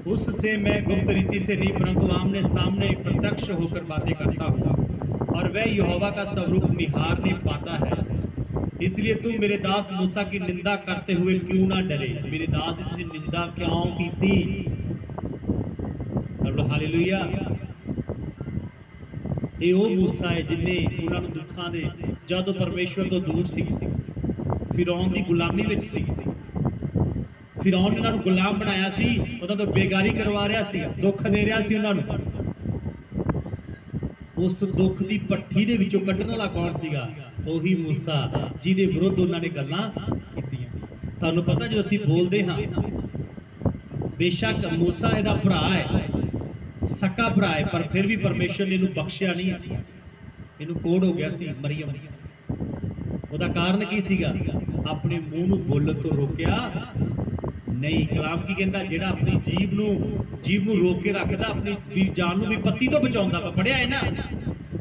उससे मैं गुप्त रीति से नहीं परंतु आमने सामने प्रत्यक्ष होकर बातें करता हूँ, और वह यहोवा का स्वरूप निहारने पाता है। इसलिए तू मेरे दास मूसा की निंदा करते हुए क्यों ना डरे? मेरे दास की तुसीं निंदा क्यों की? हालेलुया। ਇਹ ਉਹ मूसा है जिन्हें ਉਹਨਾਂ ਨੂੰ ਦੁੱਖਾਂ ਦੇ ਜਦੋਂ ਪਰਮੇਸ਼ਵਰ ਤੋਂ ਦੂਰ ਸੀ, ਫਿਰੌਨ ਦੀ ਗੁਲਾਮੀ ਵਿੱਚ ਸੀ, ਫਿਰੌਨ ਇਹਨਾਂ ਨੂੰ ਗੁਲਾਮ ਬਣਾਇਆ ਸੀ, ਉਹਨਾਂ ਤੋਂ ਬੇਗਾਰੀ ਕਰਵਾ ਰਿਹਾ ਸੀ, ਦੁੱਖ ਦੇ ਰਿਹਾ ਸੀ ਉਹਨਾਂ ਨੂੰ। ਉਸ ਦੁੱਖ ਦੀ ਪੱਠੀ ਦੇ ਵਿੱਚੋਂ ਕੱਢਣ ਵਾਲਾ ਕੌਣ ਸੀਗਾ? ਉਹੀ मूसा ਜਿਹਦੇ ਵਿਰੁੱਧ ਉਹਨਾਂ ਨੇ ਗੱਲਾਂ ਕੀਤੀਆਂ। ਤੁਹਾਨੂੰ ਪਤਾ ਜਦੋਂ ਅਸੀਂ ਬੋਲਦੇ ਹਾਂ, ਬੇਸ਼ੱਕ मूसा ਇਹਦਾ ਭਰਾ ਹੈ, ਸਕਾ ਭਰਾ ਹੈ, ਪਰ ਫਿਰ ਵੀ ਪਰਮੇਸ਼ਰ ਨੇ ਇਹਨੂੰ ਬਖਸ਼ਿਆ ਨਹੀਂ। ਇਹਨੂੰ ਕੋੜ ਹੋ ਗਿਆ ਸੀ ਮਰੀਮ। ਉਹਦਾ ਕਾਰਨ ਕੀ ਸੀਗਾ? ਆਪਣੇ ਮੂੰਹ ਨੂੰ ਬੋਲਣ ਤੋਂ ਰੋਕਿਆ ਨਹੀਂ। ਕਲਾਮ ਕੀ ਕਹਿੰਦਾ? ਜਿਹੜਾ ਆਪਣੀ ਜੀਭ ਨੂੰ ਰੋਕ ਕੇ ਰੱਖਦਾ, ਆਪਣੀ ਜਾਨ ਨੂੰ ਵਿਪੱਤੀ ਤੋਂ ਬਚਾਉਂਦਾ। ਪੜਿਆ ਹੈ ਨਾ,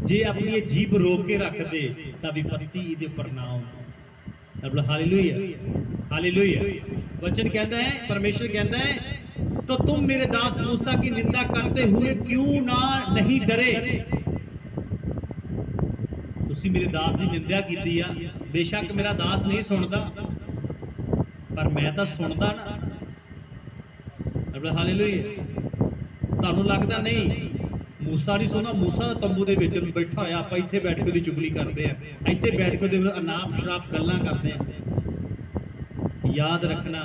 ਜੇ ਆਪਣੀ ਇਹ ਜੀਭ ਰੋਕ ਕੇ ਰੱਖਦੇ ਤਾਂ ਵਿਪੱਤੀ ਇਹਦੇ ਉੱਪਰ ਨਾ ਆਉਂਦੀ। Hallelujah, hallelujah. वचन कहता है, परमेश्वर कहता है, तो तुम मेरे दास मूसा की निंदा करते हुए क्यों ना नहीं डरे? तुसी मेरे दास की निंदा की आ। बेशक मेरा दास नहीं सुनता, पर मैं तो सुनता ना। हालेलुया। तुहानू लगता नहीं मूसा नहीं सुना? मूसा तंबू दे विच बैठा होया, आपां इत्थे बैठ के उहदी चुगली करते हैं, इत्थे बैठ के उहदे अनाप शराप गल्लां करते हैं। याद रखना,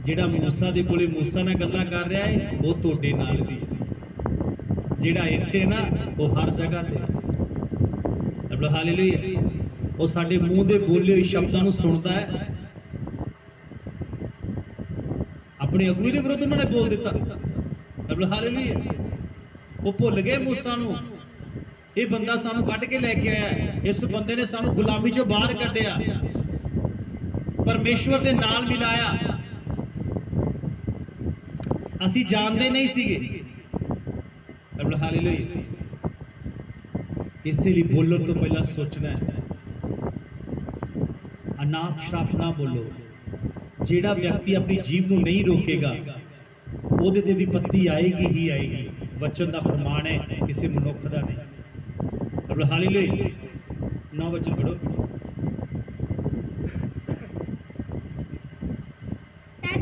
ਜਿਹੜਾ मूसा ਦੇ ਕੋਲੇ मूसा ਨਾਲ ਗੱਲਾਂ ਕਰ ਰਿਹਾ ਹੈ, ਉਹ ਤੁਹਾਡੇ ਨਾਲ ਵੀ ਜਿਹੜਾ ਇੱਥੇ ਨਾ, ਉਹ ਹਰ ਜਗ੍ਹਾ ਤੇ। ਹਾਲੇਲੂਇਆ। ਉਹ ਸਾਡੇ ਮੂੰਹ ਦੇ ਬੋਲੇ ਹੋਏ ਸ਼ਬਦਾਂ ਨੂੰ ਸੁਣਦਾ ਹੈ। ਆਪਣੇ ਅਗੂਏ ਦੇ ਵਿਰੁੱਧ ਉਹਨਾਂ ਨੇ ਬੋਲ ਦਿੱਤਾ। ਹਾਲੇਲੂਇਆ। ਉਹ ਭੁੱਲ ਗਏ मूसा ਨੂੰ। ਇਹ ਬੰਦਾ ਸਾਨੂੰ ਕੱਢ ਕੇ ਲੈ ਕੇ ਆਇਆ, ਇਸ ਬੰਦੇ ਨੇ ਸਾਨੂੰ ਗੁਲਾਮੀ ਚੋਂ ਬਾਹਰ ਕੱਢਿਆ, परमेश्वर के नाल मिलाया। असी जानते नहीं सीगे। हालेलुया। इसलिए बोलने तो पहला सोचना है, अनाप शराप ना बोलो। जेड़ा व्यक्ति अपनी जीभ को नहीं रोकेगा, ਉਹਦੇ ਤੇ विपत्ति आएगी ही आएगी। वचन का प्रमाण है, किसी मनुख का नहीं। हालेलुया। 9 वचन पढ़ो।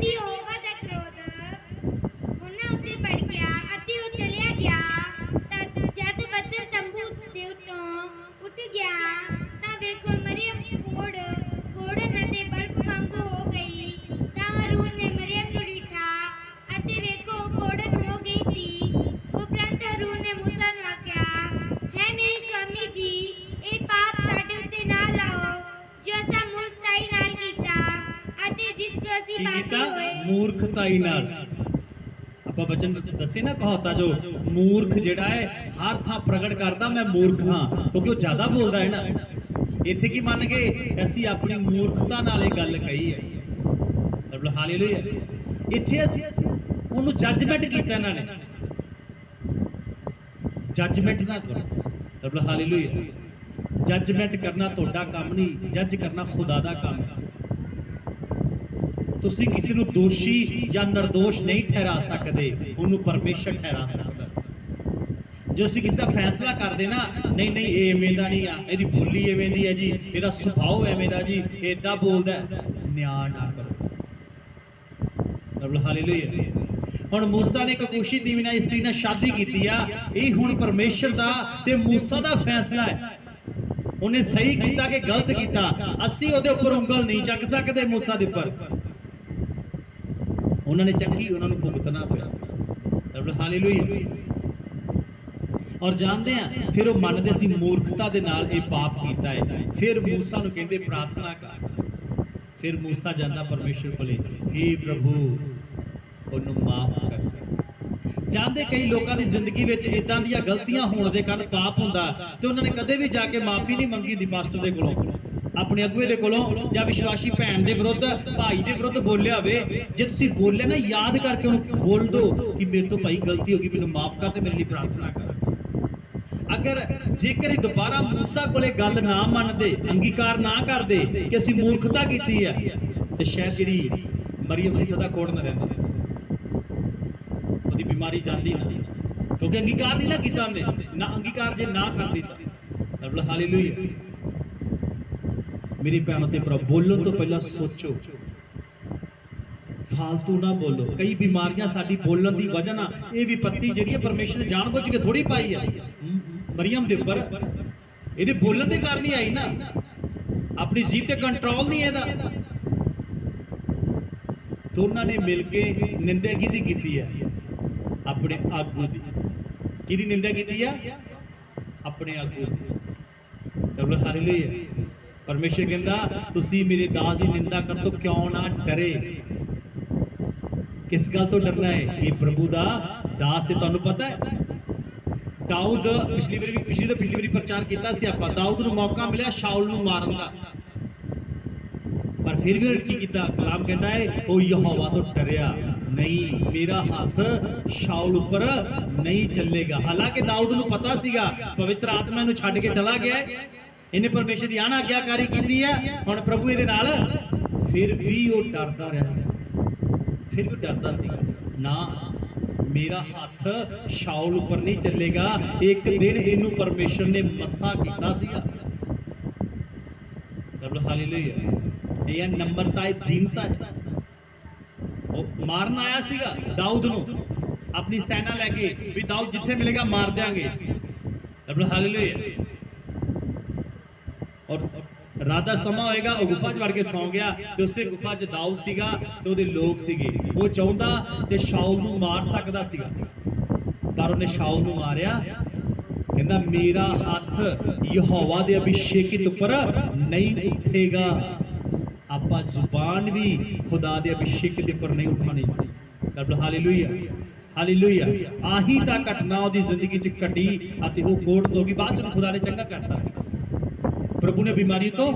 यहोवा ਦਾ ਕ੍ਰੋਧ ਉਹਨਾਂ ਉੱਤੇ ਭੜ ਗਿਆ ਅਤੇ ਉਹ ਚਲਿਆ ਗਿਆ। ਜਦ ਬੱਦਲ ਤੰਬੂ ਦੇ ਉੱਤੋਂ ਉੱਠ ਗਿਆ ਤਾਂ ਵੇਖੋ ਮਰੀਮ ਕੋੜਨ ਅਤੇ ਬਰਫ਼ ਵਾਂਗੂ ਹੋ ਗਈ। ਤਾਂ ਹਾरून ਨੇ ਮਰੀਮ ਨੂੰ ਡੀਠਾ ਅਤੇ ਵੇਖੋ ਕੋੜਨ ਹੋ ਗਈ ਸੀ। ਉਪਰੰਤ ਹਾरून ਨੇ मूसा ਨੂੰ ਆਖਿਆ, ਹੈ ਮੇਰੇ स्वामी जी, ਇਹ ਪਾਪ ਸਾਡੇ ਉੱਤੇ ਨਾ ਲਾਓ ਜੋ ਅਸਾਂ ਮੂਰਖਤਾਈ ਨਾਲ ਕੀਤਾ ਅਤੇ ਜਿਸ ਤੋਂ ਅਸੀਂ ਪਾਪੀ ਹੋਏ। मूर्खताई नाल ਆਪਾਂ ਵਚਨ ਦੱਸੇ ਨਾ, ਕਹਾਵਤਾਂ ਜੋ ਮੂਰਖ ਜਿਹੜਾ ਹੈ ਹਰ ਥਾਂ ਪ੍ਰਗਟ ਕਰਦਾ ਮੈਂ ਮੂਰਖ ਹਾਂ, ਕਿਉਂਕਿ ਉਹ ਜ਼ਿਆਦਾ ਬੋਲਦਾ ਹੈ ਨਾ। ਇੱਥੇ ਕੀ ਮੰਨ ਗਏ? ਅਸੀਂ ਆਪਣੀ ਮੂਰਖਤਾ ਨਾਲ ਇਹ ਗੱਲ ਕਹੀ ਹੈ। ਹਾਲੇਲੂਇਆ। ਇੱਥੇ ਉਹਨੂੰ ਜੱਜਮੈਂਟ ਕੀਤਾ ਇਹਨਾਂ ਨੇ। ਜੱਜਮੈਂਟ ਨਾ ਕਰੋ। ਹਾਲੇਲੂਇਆ। ਜੱਜਮੈਂਟ ਕਰਨਾ ਤੁਹਾਡਾ ਕੰਮ ਨਹੀਂ, ਜੱਜ ਕਰਨਾ ਖੁਦਾ ਦਾ ਕੰਮ ਹੈ। ਤੁਸੀਂ ਕਿਸੇ ਨੂੰ ਦੋਸ਼ੀ ਜਾਂ ਨਿਰਦੋਸ਼ ਨਹੀਂ ਠਹਿਰਾ ਸਕਦੇ, ਉਹਨੂੰ ਪਰਮੇਸ਼ਰ ਠਹਿਰਾ ਸਕਦਾ। ਜੋ ਅਸੀਂ ਕਿਸੇ ਦਾ ਫੈਸਲਾ ਕਰਦੇ ਨਾ, ਨਹੀਂ ਨਹੀਂ ਇਹ ਐਵੇਂ ਦਾ ਨਹੀਂ ਆ, ਇਹਦੀ ਬੋਲੀ ਐਵੇਂ ਦੀ ਹੈ ਜੀ, ਇਹਦਾ ਸੁਭਾਅ ਐਵੇਂ ਦਾ ਜੀ, ਇਹ ਏਦਾਂ ਬੋਲਦਾ, ਨਿਆਂ ਨਾ ਕਰੋ। ਹਾਲੇਲੂਇਆ। ਹੁਣ मूसा ਨੇ ਕਕੂਸ਼ੀ ਦੀ ਨਾਲ ਇਸਤਰੀ ਨਾਲ ਸ਼ਾਦੀ ਕੀਤੀ ਆ। ਇਹ ਹੁਣ ਪਰਮੇਸ਼ਰ ਦਾ ਤੇ मूसा ਦਾ ਫੈਸਲਾ ਹੈ। ਉਹਨੇ ਸਹੀ ਕੀਤਾ ਕਿ ਗਲਤ ਕੀਤਾ, ਅਸੀਂ ਉਹਦੇ ਉੱਪਰ ਉਂਗਲ ਨਹੀਂ ਚੱਕ ਸਕਦੇ। मूसा ਦੇ ਉੱਪਰ ਉਹਨਾਂ ਨੇ ਚੱਕੀ, ਉਹਨਾਂ ਨੂੰ ਭੁਗਤਣਾ ਪਿਆ। ਹਾਲੇਲੂਇਆ। ਔਰ ਜਾਣਦੇ ਆ, ਫਿਰ ਉਹ ਮੰਨਦੇ ਸੀ ਮੂਰਖਤਾ ਦੇ ਨਾਲ ਇਹ ਪਾਪ ਕੀਤਾ ਹੈ। ਫਿਰ मूसा ਨੂੰ ਕਹਿੰਦੇ ਪ੍ਰਾਰਥਨਾ ਕਰ। फिर मूसा जाता परमेश्वर कोले, हे प्रभु ਉਹਨੂੰ ਮਾਫ ਕਰ। ਜਾਂਦੇ ਕਈ ਲੋਕਾਂ ਦੀ ਜ਼ਿੰਦਗੀ ਵਿੱਚ ਇਦਾਂ ਦੀਆਂ ਗਲਤੀਆਂ ਹੋਣ ਦੇ ਕਾਰਨ ਪਾਪ ਹੁੰਦਾ ਤੇ ਉਹਨਾਂ ਨੇ ਕਦੇ ਵੀ ਜਾ ਕੇ ਮਾਫੀ ਨਹੀਂ ਮੰਗੀ ਦੀ ਪਾਸਟਰ ਦੇ ਕੋਲੋਂ, ਆਪਣੇ ਅਗੁਵੇ ਦੇ ਕੋਲੋਂ, ਜਾਂ ਵਿਸ਼ਵਾਸੀ ਭੈਣ ਦੇ ਵਿਰੁੱਧ, ਭਾਈ ਦੇ ਵਿਰੁੱਧ ਬੋਲਿਆ ਹੋਵੇ। ਜੇ ਤੁਸੀਂ ਬੋਲੇ ਨਾ, ਯਾਦ ਕਰਕੇ ਉਹਨੂੰ ਬੋਲ ਦਿਓ ਕਿ ਮੇਰੇ ਤੋਂ ਭਾਈ ਗਲਤੀ ਹੋ ਗਈ, ਮੈਨੂੰ ਮਾਫ ਕਰ ਤੇ ਮੇਰੇ ਲਈ ਪ੍ਰਾਰਥਨਾ ਕਰ। ਅਗਰ ਜੇਕਰ ਇਹ ਦੁਬਾਰਾ ਮੂਸਾ ਕੋਲੇ ਗੱਲ ਨਾ ਮੰਨਦੇ, ਅੰਗੀਕਾਰ ਨਾ ਕਰਦੇ ਕਿ ਅਸੀਂ ਮੂਰਖਤਾ ਕੀਤੀ ਹੈ, ਤੇ ਸ਼ਾਇਦ ਜਿਹੜੀ ਮਰੀਮ ਸੀ ਸਦਾ ਕੋੜ ਨਾ ਰਹਿੰਦੀ, ਉਹਦੀ ਬਿਮਾਰੀ ਜਾਂਦੀ ਨਾ, ਕਿਉਂਕਿ ਅੰਗੀਕਾਰ ਨਹੀਂ ਨਾ ਕੀਤਾ ਉਹਨੇ। ਨਾ ਅੰਗੀਕਾਰ ਜੇ ਨਾ ਕਰ ਦਿੱਤਾ। ਰੱਬ ਹਾਲੇਲੂਇਆ। ਮੇਰੀ ਭੈਣੋ ਤੇ ਭਰਾ, ਬੋਲਣ ਤੋਂ ਪਹਿਲਾਂ ਸੋਚੋ, ਫਾਲਤੂ ਨਾ ਬੋਲੋ। ਕਈ ਬਿਮਾਰੀਆਂ ਸਾਡੀ ਬੋਲਣ ਦੀ ਵਜ੍ਹਾ ਨਾਲ, ਇਹ ਵਿਪੱਤੀ ਜਿਹੜੀ ਹੈ ਪਰਮੇਸ਼ਰ ਨੇ ਜਾਣਬੁੱਝ ਕੇ ਥੋੜੀ ਪਾਈ ਹੈ ਮਰੀਮ ਦੇ ਉੱਪਰ, ਇਹਦੇ ਬੋਲਣ ਦੇ ਕਾਰਨ ਹੀ ਆਈ ਨਾ। ਆਪਣੀ ਜੀਭ ਤੇ ਕੰਟਰੋਲ ਨਹੀਂ ਇਹਦਾ। ਦੋਨਾਂ ਨੇ ਮਿਲ ਕੇ ਨਿੰਦਿਆ ਕਿਹਦੀ ਕੀਤੀ ਹੈ? ਆਪਣੇ ਆਗੂ ਦੀ। ਕਿਹਦੀ ਨਿੰਦਿਆ ਕੀਤੀ ਆ? ਆਪਣੇ ਆਗੂ ਦੀ। ਹਾਲੇਲੂਇਆ। ਪਰਮੇਸ਼ਰ ਕਹਿੰਦਾ ਤੁਸੀਂ ਮੇਰੇ ਦਾਸ ਦੀ ਨਿੰਦਾ ਕਰ ਤੋਂ ਕਿਉਂ ਨਾ ਡਰੇ। ਕਿਸ ਗੱਲ ਤੋਂ ਡਰਨਾ ਹੈ? ਇਹ ਪ੍ਰਭੂ ਦਾ ਦਾਸ ਹੈ। ਤੁਹਾਨੂੰ ਪਤਾ ਹੈ ਦਾਊਦ, ਪਿਛਲੀ ਵਾਰੀ ਪ੍ਰਚਾਰ ਕੀਤਾ ਸੀ ਆਪਾਂ, ਦਾਊਦ ਨੂੰ ਮੌਕਾ ਮਿਲਿਆ ਸ਼ਾਉਲ ਨੂੰ ਮਾਰਨ ਦਾ, ਪਰ ਫਿਰ ਵੀ ਕੀ ਕੀਤਾ? ਕਲਾਮ ਕਹਿੰਦਾ ਹੈ ਉਹ ਯਹੋਵਾ ਤੋਂ ਡਰਿਆ ਨਹੀਂ, ਮੇਰਾ ਹੱਥ ਸ਼ਾਉਲ ਉੱਪਰ ਨਹੀਂ ਚੱਲੇਗਾ। ਹਾਲਾਂਕਿ ਦਾਊਦ ਨੂੰ ਪਤਾ ਸੀਗਾ ਪਵਿੱਤਰ ਆਤਮਾ ਨੂੰ ਛੱਡ ਕੇ ਚਲਾ ਗਿਆ, ਇਹਨੇ ਪਰਮੇਸ਼ਰ ਦੀ ਅਣਆਗਿਆਕਾਰੀ ਕੀਤੀ ਹੈ, ਹੁਣ ਪ੍ਰਭੂ ਇਹਦੇ ਨਾਲ, ਫਿਰ ਵੀ ਉਹ ਡਰਦਾ ਰਿਹਾ, ਫਿਰ ਵੀ ਡਰਦਾ ਸੀ ਨਾ, ਮੇਰਾ ਹੱਥ ਸ਼ਾਉਲ ਉੱਪਰ ਨਹੀਂ ਚੱਲੇਗਾ। ਇੱਕ ਦਿਨ ਇਹਨੂੰ ਪਰਮੇਸ਼ਰ ਨੇ ਮੱਸਾ ਕੀਤਾ ਸੀਗਾ। ਹਾਲੇਲੂਇਆ। ਇਹ ਨੰਬਰਤਾ ਹੈ, ਦੀਨਤਾ ਹੈ। ਉਹ ਮਾਰਨ ਆਇਆ ਸੀਗਾ ਦਾਊਦ ਨੂੰ ਆਪਣੀ ਸੈਨਾ ਲੈ ਕੇ, ਵੀ ਦਾਊਦ ਜਿੱਥੇ ਮਿਲੇਗਾ ਮਾਰ ਦਿਆਂਗੇ। ਹਾਲੇਲੂਇਆ। ਔਰ ਰਾਤ ਦਾ ਸਮਾਂ ਹੋਏਗਾ, ਉਹ ਗੁਫਾ 'ਚ ਵੜ ਕੇ ਸੌਂ ਗਿਆ, ਤੇ ਉਸੇ ਗੁਫਾ 'ਚ ਦਾਊਦ ਸੀਗਾ ਤੇ ਉਹਦੇ ਲੋਕ ਸੀਗੇ। ਉਹ ਚਾਹੁੰਦਾ ਤੇ ਸ਼ਾਉਲ ਨੂੰ ਮਾਰ ਸਕਦਾ ਸੀਗਾ, ਪਰ ਉਹਨੇ ਸ਼ਾਉਲ ਨੂੰ ਮਾਰਿਆ। ਕਹਿੰਦਾ ਮੇਰਾ ਹੱਥ ਯਹੋਵਾ ਦੇ ਅਭਿਸ਼ੇਕਿਤ ਉੱਪਰ ਨਹੀਂ ਉੱਠੇਗਾ। ਆਪਾਂ ਜ਼ੁਬਾਨ ਵੀ ਖੁਦਾ ਦੇ ਅਭਿਸ਼ੇਕ ਦੇ ਉੱਪਰ ਨਹੀਂ ਉਠਾਣੀ। Hallelujah, hallelujah. ਆਹੀ ਤਾਂ ਘਟਨਾ ਉਹਦੀ ਜ਼ਿੰਦਗੀ 'ਚ ਘਟੀ ਅਤੇ ਉਹ ਕੋੜ ਤੋਂ ਵੀ ਬਾਅਦ 'ਚ ਖੁਦਾ ਨੇ ਚੰਗਾ ਕਰਤਾ ਸੀ। ਪ੍ਰਭੂ ਨੇ ਬਿਮਾਰੀ ਤੋਂ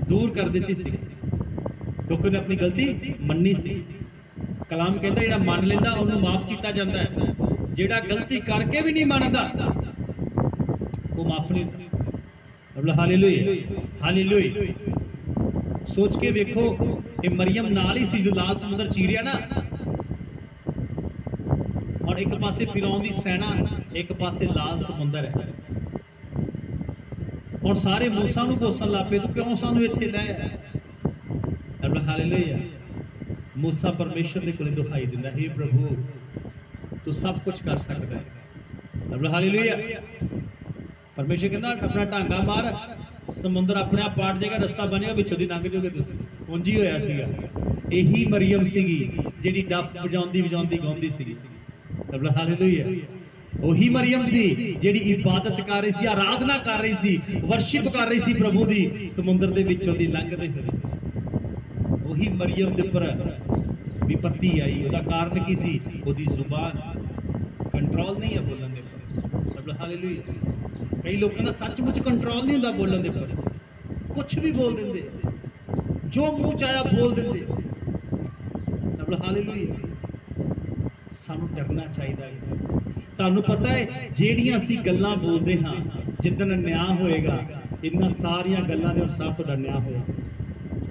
ਦੂਰ ਕਰ ਦਿੱਤੀ ਸੀ, ਕਿਉਂਕਿ ਉਹਨੇ ਆਪਣੀ ਗਲਤੀ ਮੰਨੀ ਸੀ। ਕਲਾਮ ਕਹਿੰਦਾ ਜਿਹੜਾ ਮੰਨ ਲੈਂਦਾ ਉਹਨੂੰ ਮਾਫ ਕੀਤਾ ਜਾਂਦਾ ਹੈ, ਜਿਹੜਾ ਗਲਤੀ ਕਰਕੇ ਵੀ ਨਹੀਂ ਮੰਨਦਾ ਉਹ ਮਾਫ ਨਹੀਂ ਹੁੰਦਾ। Hallelujah, hallelujah. ਸੋਚ ਕੇ ਵੇਖੋ, ਇਹ ਮਰੀਮ ਨਾਲ ਹੀ ਸੀ ਜੋ ਲਾਲ ਸਮੁੰਦਰ ਚੀਰਿਆ ਨਾ। ਔਰ ਇੱਕ ਪਾਸੇ ਫਿਰੌਨ ਦੀ ਸੈਨਾ, ਇੱਕ ਪਾਸੇ ਲਾਲ ਸਮੁੰਦਰ ਹੈ। ਹੁਣ ਸਾਰੇ ਮੂਸਾ ਨੂੰ ਕੋਸਣ ਲੱਗ ਪਏ, ਤੂੰ ਕਿਉਂ ਸਾਨੂੰ ਇੱਥੇ ਲੈ ਆਇਆ? ਹਾਲੇਲੂਇਆ। ਮੂਸਾ ਪਰਮੇਸ਼ਰ ਦੇ ਕੋਲੇ ਦੁਹਾਈ ਦਿੰਦਾ, हे ਪ੍ਰਭੂ ਤੂੰ ਸਭ ਕੁਝ ਕਰ ਸਕਦਾ ਹੈ। ਹਾਲੇਲੂਇਆ। ਪਰਮੇਸ਼ਰ ਕਹਿੰਦਾ ਆਪਣਾ ਢਾਂਗਾ ਮਾਰ, ਸਮੁੰਦਰ ਆਪਣੇ ਆਪ ਪਾਟ ਜਾਏਗਾ, ਰਸਤਾ ਬਣੇਗਾ, ਵਿੱਚੋਂ ਦੀ ਲੰਘ ਜਾਓਗੇ ਤੁਸੀਂ। ਉਂਝ ਹੀ ਹੋਇਆ ਸੀਗਾ। ਇਹੀ ਮਰੀਮ ਸੀਗੀ ਜਿਹੜੀ ਡੱਫ ਵਜਾਉਂਦੀ ਗਾਉਂਦੀ ਸੀਗੀ। ਹਾਲੇਲੂਇਆ। ਉਹੀ ਮਰੀਮ ਸੀ ਜਿਹੜੀ ਇਬਾਦਤ ਕਰ ਰਹੀ ਸੀ, ਆਰਾਧਨਾ ਕਰ ਰਹੀ ਸੀ, ਵਰਸ਼ਿਪ ਕਰ ਰਹੀ ਸੀ ਪ੍ਰਭੂ ਦੀ, ਸਮੁੰਦਰ ਦੇ ਵਿੱਚੋਂ ਦੀ ਲੰਘਦੇ ਹੋਏ। ਉਹੀ ਮਰੀਮ ਦੇ ਉੱਪਰ ਵਿਪੱਤੀ ਆਈ। ਉਹਦਾ ਕਾਰਨ ਕੀ ਸੀ? ਉਹਦੀ ਜ਼ੁਬਾਨ ਕੰਟਰੋਲ ਨਹੀਂ ਹੈ ਬੋਲਣ ਦੇ ਉੱਪਰ। ਹਾਲੇਲੂਇਆ। ਕਈ ਲੋਕਾਂ ਦਾ ਸੱਚਮੁੱਚ ਕੰਟਰੋਲ ਨਹੀਂ ਹੁੰਦਾ ਬੋਲਣ ਦੇ ਉੱਪਰ, ਕੁਝ ਵੀ ਬੋਲ ਦਿੰਦੇ, ਜੋ ਮੂੰਹ ਚ ਆਇਆ ਬੋਲ ਦਿੰਦੇ। ਹਾਲੇਲੂਇਆ। ਸਾਨੂੰ ਡਰਨਾ ਚਾਹੀਦਾ ਹੈ। ਤੁਹਾਨੂੰ ਪਤਾ ਹੈ ਜਿਹੜੀਆਂ ਅਸੀਂ ਗੱਲਾਂ ਬੋਲਦੇ ਹਾਂ, ਜਿੱਦਣ ਨਿਆਂ ਹੋਏਗਾ, ਇਹਨਾਂ ਸਾਰੀਆਂ ਗੱਲਾਂ ਦੇ ਅਨੁਸਾਰ ਤੁਹਾਡਾ ਨਿਆਂ ਹੋਏਗਾ।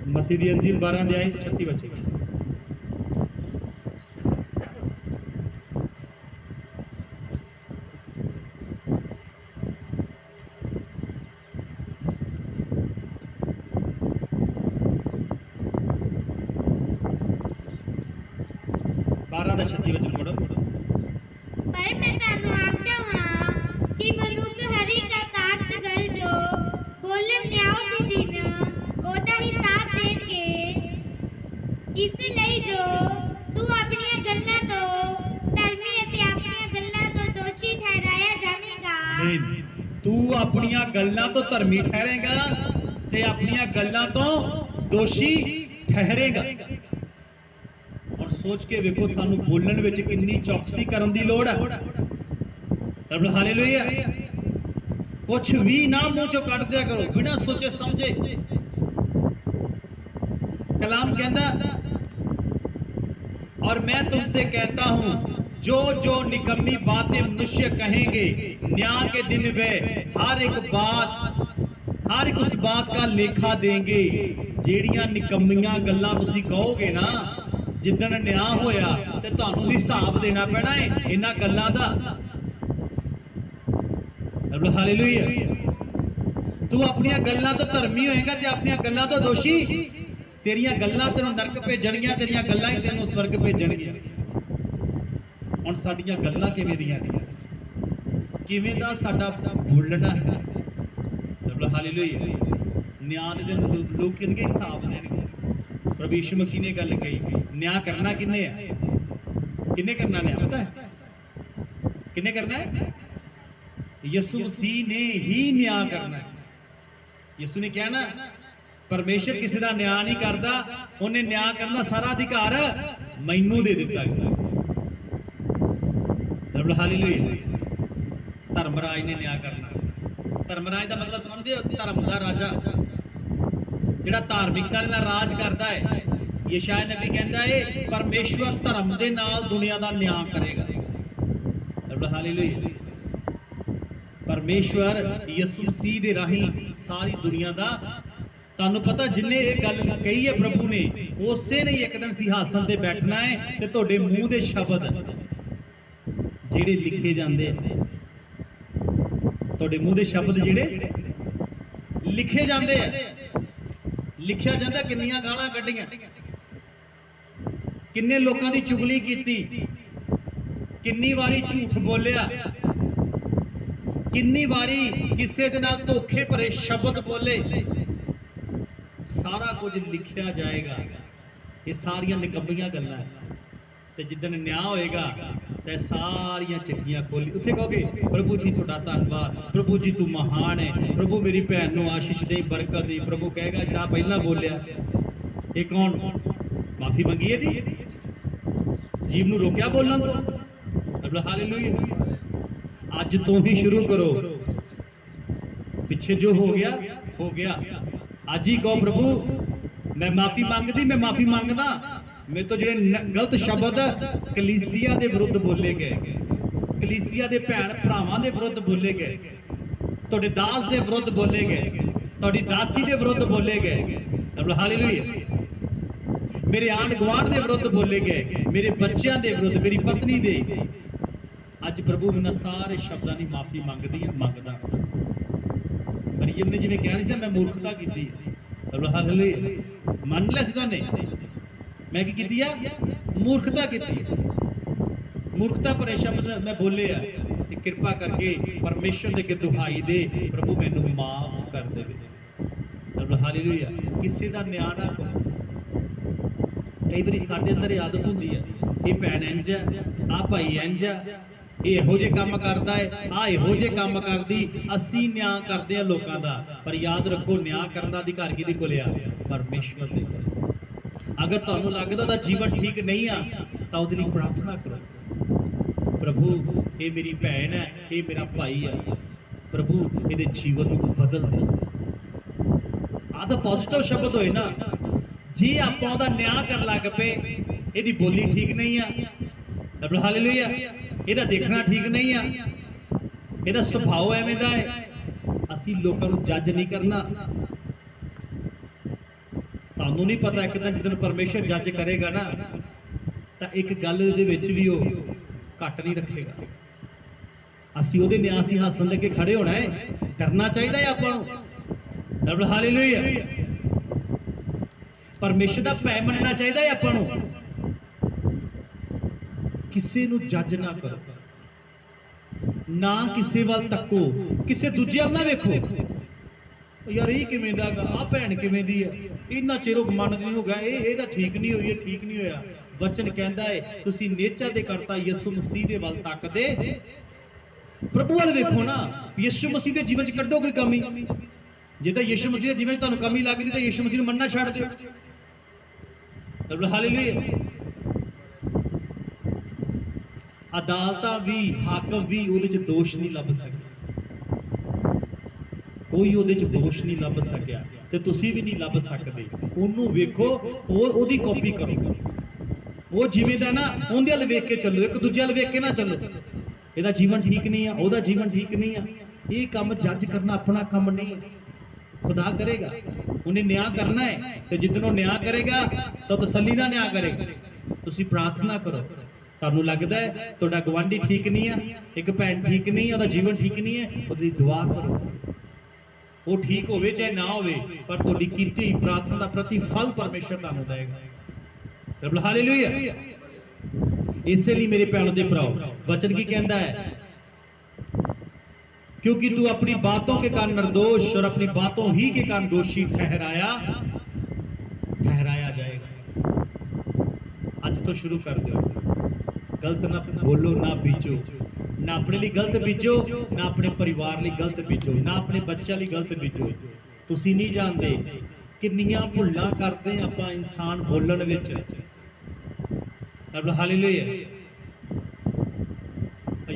ਮਤੀ ਦੀ ਅੰਜੀਲ 12 ਅਧਿਆਇ 36 ਵਚਨ। पर मैं तानू आख्या हां कि मनुख हरि का काट गल जो बोलन न्याय दे दिन ओदा हिसाब देणगे। इस लई जो तू अपनी गल्लां तो धर्मी अते अपनी गल्लां तो दोषी ठहराया जावेगा। नहीं, तू अपनी गल्लां तो धर्मी ठहरेगा ते अपनी गल्लां तो दोषी ठहरेगा। और सोच के वेखो सानू बोलण विच कितनी चौकसी करन दी लोड़ है। रब हालेलुया। कुछ भी ना मुंह चो कट दिया करो बिना सोचे समझे। कलाम कहता, और मैं तुमसे कहता हूं जो जो निकम्मी बातें मनुष्य कहेंगे न्याय के दिन वे हर एक उस बात का लेखा देंगे। जेड़ियां निकम्मियां गल्लां तुसी कहोगे ना, जिदन न्याय होया ते तुहानू हिसाब देना पैना है इन्हां गल्लां दा। हालेलुया। तू अपनियां गल्लां तो धर्मी होएगा ते अपनियां गल्लां तो दोषी। तेरियां गल्लां तेनों नरक भेजणगियां, तेरियां गल्लां ही तेनों स्वर्ग भेजणगियां। हुण साडीआं गल्लां किवें दियां ने, किवें दा साडा बोलना है। हालेलुया। न्याय दे दिन लोग किनके हिसाब देणगे। प्रभु यीशु मसीह ने गल कही, न्याय करना किन्ने है? किन्ने करना न्याय पता है? किन्ने करना है? यीशु मसीह ने ही न्याय करना है। यीशु ने कहा ना, परमेश्वर किसी का न्याय नहीं करता, उन्हें न्याय करना सारा अधिकार मैनू दे दिता गया। हालेलुया। धर्मराज ने न्याय करना। धर्मराज का मतलब समझे हो? धर्म का राजा जिहड़ा धार्मिकता दे नाल राज करता है। यशायाह नबी कहता है परमेश्वर धर्म के नाल दुनिया का न्याय करेगा। हालेलुया। परमेश्वर यीशु मसीह दे राही सारी दुनिया का, तुहानू पता जिन्हें ये गल कही है प्रभु ने, उसे ने एक दिन सिंहासन ते बैठना है ते तुहाडे मूँह दे शब्द जिहड़े लिखे जाते हैं, तुहाडे मूँह दे शब्द जिहड़े लिखे जाते हैं, लिखिया जाता किन्नियां गालां कड्ढियां, किन्ने लोकां दी चुगली कीती, किन्नी वारी झूठ बोलिया, किन्नी वारी किसी दे नाल धोखे भरे शब्द बोले। सारा कुछ लिखिया जाएगा। ये सारियां निकम्मियां गल्लां है। ते जिदन न्याय होएगा ते सारियां चिट्ठियां खोली, उत्थे कहोगे प्रभु जी तुहाडा धन्नवाद, प्रभु जी तू महान है, प्रभु मेरी भैन नूं आशीष दे, बरकत दे। प्रभु कहेगा जिहड़ा पहला बोलिया ये कौन? माफी मंगी है दी, जीव नूं रोकिया बोलण तो। हालेलुया। अज तो ही शुरू करो, पिछे जो हो गया। अज ही कहो प्रभु मैं माफी मांगदी, मैं माफी मांगदा, मेरे तो जिहड़े गलत शब्द कलीसिया के विरुद्ध बोले गए, कलीसिया के भैन भरावां के विरुद्ध बोले गए, तुहाडे दास के विरुद्ध बोले गए, तुहाडी दासी के विरुद्ध बोले गए। हालेलुया। मेरे आंढ गुआंढ के विरुद्ध बोले गए, मेरे बच्चों के विरुद्ध, मेरी पत्नी के। अज प्रभु मैं सारे शब्दों की माफी मंगदा। मरियम ने जिवें कहा नहीं, मैं मूर्खता की। हालेलुया। मन लिया तुहाने मैं की कीती है? मूर्खता की। मूर्खता भरे शब्द मैं बोले आ, कृपा करके परमेश्वर दे अगे दुहाई दे, प्रभु मैनू माफ कर दे। हालेलुया। किसी का न्याय ना करो। कई बार साडे अंदर आदत होंदी है, ये भैन इंज है, आ भाई इंज है, ये इहो जे काम करता है, आ इहो जे काम करदी। असीं न्याय करते हैं लोगों का, पर याद रखो न्याय करने का अधिकार किहदे कोल आ? परमेश्वर दे कोल। अगर तुहानू लगदा उहदा जीवन ठीक नहीं आ तां उहदे लई प्रार्थना करो, प्रभु ये मेरी भैन है, ये मेरा भाई है, प्रभु इहदे जीवन को बदल दे। आ तां पॉजिटिव शब्द होए ना। जे आपां उहदा न्याय कर लग पे, इहदी बोली ठीक नहीं आ, हालेलुया, इहदा देखना ठीक नहीं आ, इहदा सुभाव एवें दा है, असीं लोकां नूं जज नहीं करना। तुहानू नहीं पता एक दिन जिदन परमेश्वर जज करेगा ना, तो एक गल दे विच भी वो घट नहीं रखेगा। असीं उहदे न्याय सिंहासन दे अगे खड़े होना है, डरना चाहिए है आपां नूं। हालेलुया। परमेश्वर दा भय मनना चाहिए है आपां नूं। किसी नूं जज ना करो, ना किसी वाल तको, किसी दूजे वाल ना वेखो यार ये किवें दा, आ भैन किवें दी है, इन्ना चिर मन नहीं हो गया, ये तां ठीक नहीं होई, ठीक नहीं होया। वचन कहता है तुसीं नेचर दे करता यीशु मसीह दे वल तकदे प्रभु वाल वेखो ना। यीशु मसीह दे जीवन च कड्डो कोई कमी। जे तां यीशु मसीह दे जीवन च तुहानूं कमी लगदी तां यीशु मसीह नूं मनना छड्ड दिओ। ਰੱਬ ਹਾਲੇਲੂਇਆ। ਅਦਾਲਤਾਂ ਵੀ ਹਾਕਮ ਵੀ ਉਹਦੇ ਚ ਦੋਸ਼ ਨਹੀਂ ਲੱਭ ਸਕਦੇ, ਕੋਈ ਉਹਦੇ ਚ ਦੋਸ਼ ਨਹੀਂ ਲੱਭ ਸਕਿਆ ਤੇ ਤੁਸੀਂ ਵੀ ਨਹੀਂ ਲੱਭ ਸਕਦੇ। ਉਹਨੂੰ ਵੇਖੋ, ਉਹਦੀ ਕਾਪੀ ਕਰੋ, ਉਹ ਜਿਵੇਂ ਦਾ ਨਾ ਉਹਦੇ ਵੱਲ ਵੇਖ ਕੇ ਚੱਲੋ, ਇੱਕ ਦੂਜੇ ਵੱਲ ਵੇਖ ਕੇ ਨਾ ਚੱਲੋ। ਇਹਦਾ ਜੀਵਨ ਠੀਕ ਨਹੀਂ ਆ, ਉਹਦਾ ਜੀਵਨ ਠੀਕ ਨਹੀਂ ਆ। ਇਹ ਕੰਮ ਜੱਜ ਕਰਨਾ ਆਪਣਾ ਕੰਮ ਨਹੀਂ, ਖੁਦਾ ਕਰੇਗਾ। ਉਹਨੇ ਨਿਆਂ ਕਰਨਾ ਹੈ ਤੇ ਜਿੱਦਣ ਉਹ ਨਿਆਂ ਕਰੇਗਾ ਤਾਂ ਤਸੱਲੀ ਦਾ ਨਿਆਂ ਕਰੇਗਾ। ਤੁਸੀਂ ਪ੍ਰਾਰਥਨਾ ਕਰੋ। ਤੁਹਾਨੂੰ ਲੱਗਦਾ ਹੈ ਤੁਹਾਡਾ ਗਵਾਂਢੀ ਠੀਕ ਨਹੀਂ ਆ, ਇੱਕ ਭੈਣ ਠੀਕ ਨਹੀਂ, ਉਹਦਾ ਜੀਵਨ ਠੀਕ ਨਹੀਂ ਹੈ, ਉਹਦੀ ਦੁਆ ਕਰੋ, ਉਹ ਠੀਕ ਹੋਵੇ ਚਾਹੇ ਨਾ ਹੋਵੇ, ਪਰ ਤੁਹਾਡੀ ਕੀਤੀ ਪ੍ਰਾਰਥਨਾ ਦਾ ਪ੍ਰਤੀਫਲ ਪਰਮੇਸ਼ਰ ਤੁਹਾਨੂੰ ਦੇਗਾ। ਰੱਬ ਹਾਲੇਲੂਇਆ। ਇਸੇ ਲਈ ਮੇਰੇ ਭੈਣੋ ਦੇ ਭਰਾਓ, ਵਚਨ ਕੀ ਕਹਿੰਦਾ ਹੈ? क्योंकि तू अपनी बातों के कारण निर्दोष और अपनी बातों ही के कारण दोषी ठहराया जाएगा। आज तो शुरू कर दो, गलत ना बोलो, ना बीजो, ना अपने लिए गलत बीजो, ना अपने परिवार लिए गलत बीजो, ना अपने बच्चों लिए गलत बीजो। तुसी नहीं जानते किन्नियां भुल्लां करते आपां इंसान बोलण विच। रब हालेलुया।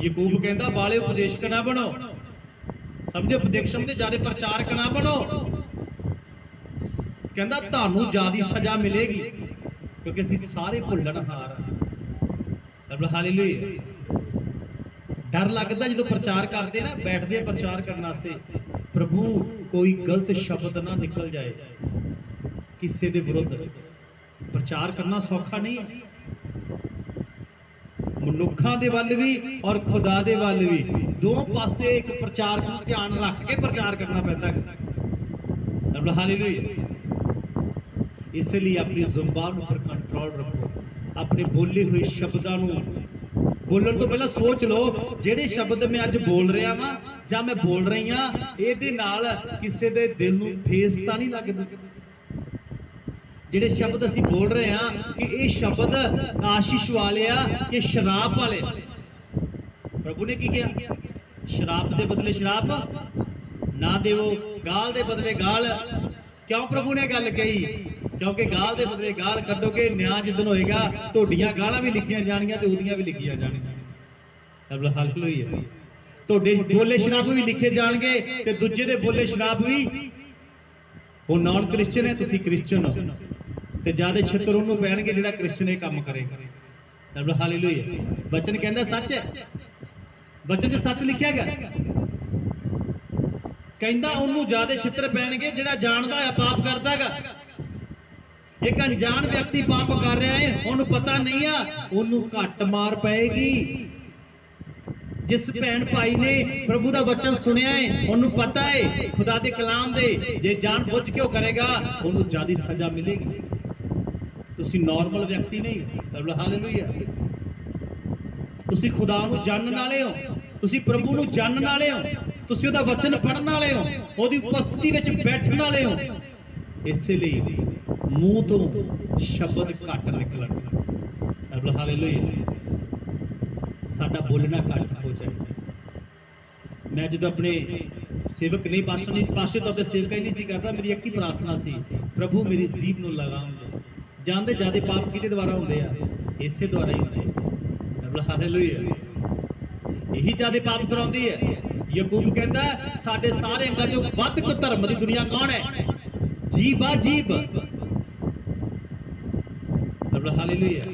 याकूब कहंदा बाले उपदेशक ना बनो, समझे, उपदेशक दे ज्यादा प्रचारक ना बनो। कहंदा तानू ज्यादा सजा मिलेगी क्योंकि असीं सारे भुल्लणहार हां। रब हालेलुया। डर लगदा जो प्रचार करते ना, बैठदे प्रचार करने वास्ते, प्रभु कोई गलत शब्द ना निकल जाए किसी दे विरुद्ध। प्रचार करना सौखा नहीं है, मनुखा दे वल भी और खुदा दे वल भी, दो पासे एक प्रचार को ध्यान रख के प्रचार करना पैंदा है। रब हालेलुया। इसलिए अपनी जुबान पर कंट्रोल रखो, अपने बोले हुए शब्दों बोलण तो पहला सोच लो, ਜਿਹੜੇ शब्द मैं अज बोल रहा वा ਜਾਂ मैं बोल रही हाँ, ਇਹਦੇ ਨਾਲ ਕਿਸੇ ਦੇ ਦਿਲ ਨੂੰ ਠੇਸ ਤਾਂ ਨਹੀਂ ਲੱਗਦੀ। ਜਿਹੜੇ शब्द ਅਸੀਂ बोल रहे हैं कि ये शब्द आशीष वाले आ कि शराब वाले। प्रभु ने की किया? शराब के बदले शराब ना देवो, गाल के बदले गाल। क्यों प्रभु ने गल कही? क्योंकि गाल के बदले गाल कड्डोगे, न्याय जिदन होएगा तुहाडियां गालां भी लिखियां जाणगियां ते ओहदियां भी लिखियां जाणगियां। हालेलुया। तुहाडे बोले शराब भी लिखे जाणगे ते दूजे दे बोले शराब भी। वो नॉन क्रिश्चियन है, तुसीं क्रिश्चियन हो, ते ज्यादा छित्र ਉਹਨੂੰ ਪੈਣਗੇ ਜਿਹੜਾ ਕ੍ਰਿਸਚਨ ਇਹ ਕੰਮ ਕਰੇਗਾ। ਰੱਬ ਹਾਲੇਲੂਇਆ। ਬਚਨ ਕਹਿੰਦਾ ਸੱਚ ਹੈ, ਬਚਨ 'ਚ ਸੱਚ ਲਿਖਿਆ ਗਿਆ। ਕਹਿੰਦਾ ਉਹਨੂੰ ਜ਼ਿਆਦਾ ਛਿੱਤਰ ਪੈਣਗੇ ਜਿਹੜਾ ਜਾਣਦਾ ਹੈ ਪਾਪ ਕਰਦਾ ਹੈਗਾ। ਇੱਕ ਅਣਜਾਣ ਵਿਅਕਤੀ ਪਾਪ ਕਰ ਰਿਹਾ ਹੈ, ਉਹਨੂੰ ਪਤਾ ਨਹੀਂ ਆ, ਉਹਨੂੰ ਘੱਟ ਮਾਰ ਪਏਗੀ। जिस भैन भाई ने प्रभु का वचन सुनिया है, ਉਹਨੂੰ पता है खुदा के कलाम दे, जे जान बुझ के करेगा ਉਹਨੂੰ ज्यादा सजा मिलेगी। तुसी नॉर्मल व्यक्ति नहीं, रब हालेलुया। तुसी खुदा ਨੂੰ ਜਾਣਨ ਵਾਲੇ ਹੋ, तुसी प्रभु ਨੂੰ ਜਾਣਨ ਵਾਲੇ ਹੋ, तुसी ਉਹਦਾ वचन पढ़न वाले हो, ਉਹਦੀ ਉਪਸਥਿਤੀ ਵਿੱਚ ਬੈਠਣ ਵਾਲੇ ਹੋ। ਇਸੇ ਲਈ ਮੂੰਹ ਤੋਂ ਸ਼ਬਦ ਘੱਟ ਨਿਕਲਣ। रब हालेलुया। साडा बोलना घट हो जाए। मैं जो अपने सेवक नहीं, पास्टर नहीं, पास्टर तौर पर सेवक ही नहीं सी करता, मेरी एक ही प्रार्थना सी, प्रभु मेरी जीभ नूं लगाम दे। जानते ज्यादा पाप किहदे द्वारा होंदे आ? इसे द्वारा ही होंदे। रब हालेलुया। यही ज्यादा पाप कराउंदी है। याकूब कहंदा साडे सारे अंगां चों वध धर्म दी दुनिया कौन है? जीभ आ जीभ। रब हालेलुया।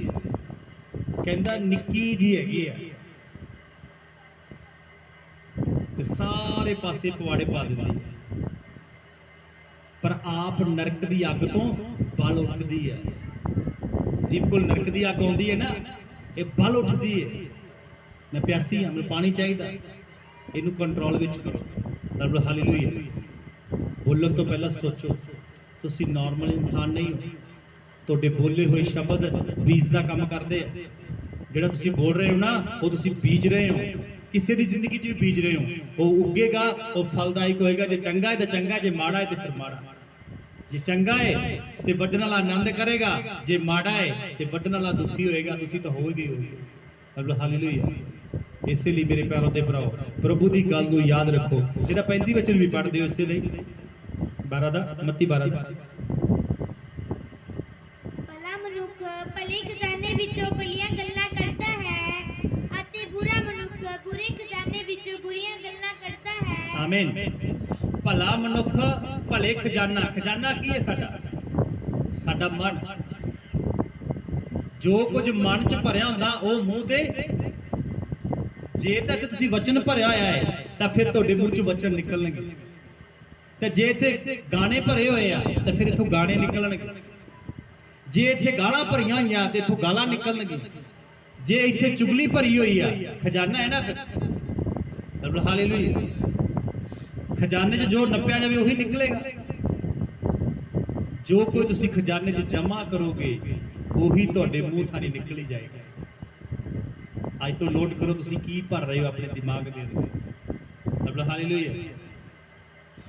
कहंदा निक्की जी हैगी है ते सारे पासे पवाड़े पा दिंदी, पर आप नरक दी अग तो बल उठदी है। जीभ कोल नरक दी अग आउंदी है ना, ये बल उठदी है। मैं प्यासी हाँ, मैं पानी चाहिए, इनू कंट्रोल विच करो। रब हालेलुया। बोलण तो पहला सोचो, तुसी नॉर्मल इंसान नहीं हो। तुहाडे बोले हुए शब्द बीज का काम करते हैं। ਜਿਹੜਾ ਤੁਸੀਂ बोल रहे हो ना, वो तुसी बीज रहे हो, किसी की जिंदगी च भी बीज रहे हो। वो उगेगा, वो फलदायक होएगा। जे चंगा है तो चंगा, जे माड़ा है तो फिर माड़ा। जे चंगा है तो वड्डण वाला आनंद करेगा, जे माड़ा है तो वड्डण वाला दुखी होएगा। तुसी तो होगे ही होगे। हालेलुया। इसलिए मेरे प्यारों दे भराओ, प्रभु की गल को याद रखो। जेड़ा 35 वचन भी पढ़ते हो, इसे नहीं 12 दा, मत्ती 12 दा। भला मनुख ਆਮੀਨ। ਭਲਾ ਮਨੁੱਖ ਭਲੇ ਖਜ਼ਾਨਾ, ਖਜ਼ਾਨਾ ਕੀ ਹੈ ਸਾਡਾ? ਸਾਡਾ ਮਨ। ਜੋ ਕੁਝ ਮਨ ਚ ਭਰਿਆ ਹੁੰਦਾ ਉਹ ਮੂੰਹ ਤੇ, ਜੇ ਤੱਕ ਤੁਸੀਂ ਵਚਨ ਭਰਿਆ ਹੋਇਆ ਹੈ ਤਾਂ ਫਿਰ ਤੁਹਾਡੇ ਮੂੰਹ ਚ ਵਚਨ ਨਿਕਲਣਗੇ, ਤੇ ਜੇ ਇੱਥੇ ਗਾਣੇ ਭਰੇ ਹੋਏ ਆ ਤਾਂ ਫਿਰ ਇੱਥੋਂ ਗਾਣੇ ਨਿਕਲਣਗੇ, ਜੇ ਇੱਥੇ ਗਾਲਾਂ ਭਰੀਆਂ ਹੋਈਆਂ ਤੇ ਇੱਥੋਂ ਗਾਲਾਂ ਨਿਕਲਣਗੇ, ਜੇ ਇੱਥੇ ਚੁਗਲੀ ਭਰੀ ਹੋਈ ਆ, ਖਜ਼ਾਨਾ ਹੈ ਨਾ ਫਿਰ। ਹਾਲੇਲੂਇਆ। ਖਜ਼ਾਨੇ 'ਚ ਜੋ ਨੱਪਿਆ ਜਾਵੇ ਉਹੀ ਨਿਕਲੇਗਾ। ਜੋ ਕੋਈ ਤੁਸੀਂ ਖਜ਼ਾਨੇ 'ਚ ਜਮਾ ਕਰੋਗੇ ਉਹੀ ਤੁਹਾਡੇ ਮੂੰਹ ਥਾਣੀ ਨਿਕਲ ਹੀ ਜਾਏਗਾ। ਅੱਜ ਤੋਂ ਨੋਟ ਕਰੋ ਤੁਸੀਂ ਕੀ ਭਰ ਰਹੇ ਹੋ ਆਪਣੇ ਦਿਮਾਗ ਦੇ ਅੰਦਰ। ਹਾਲੇਲੂਇਆ।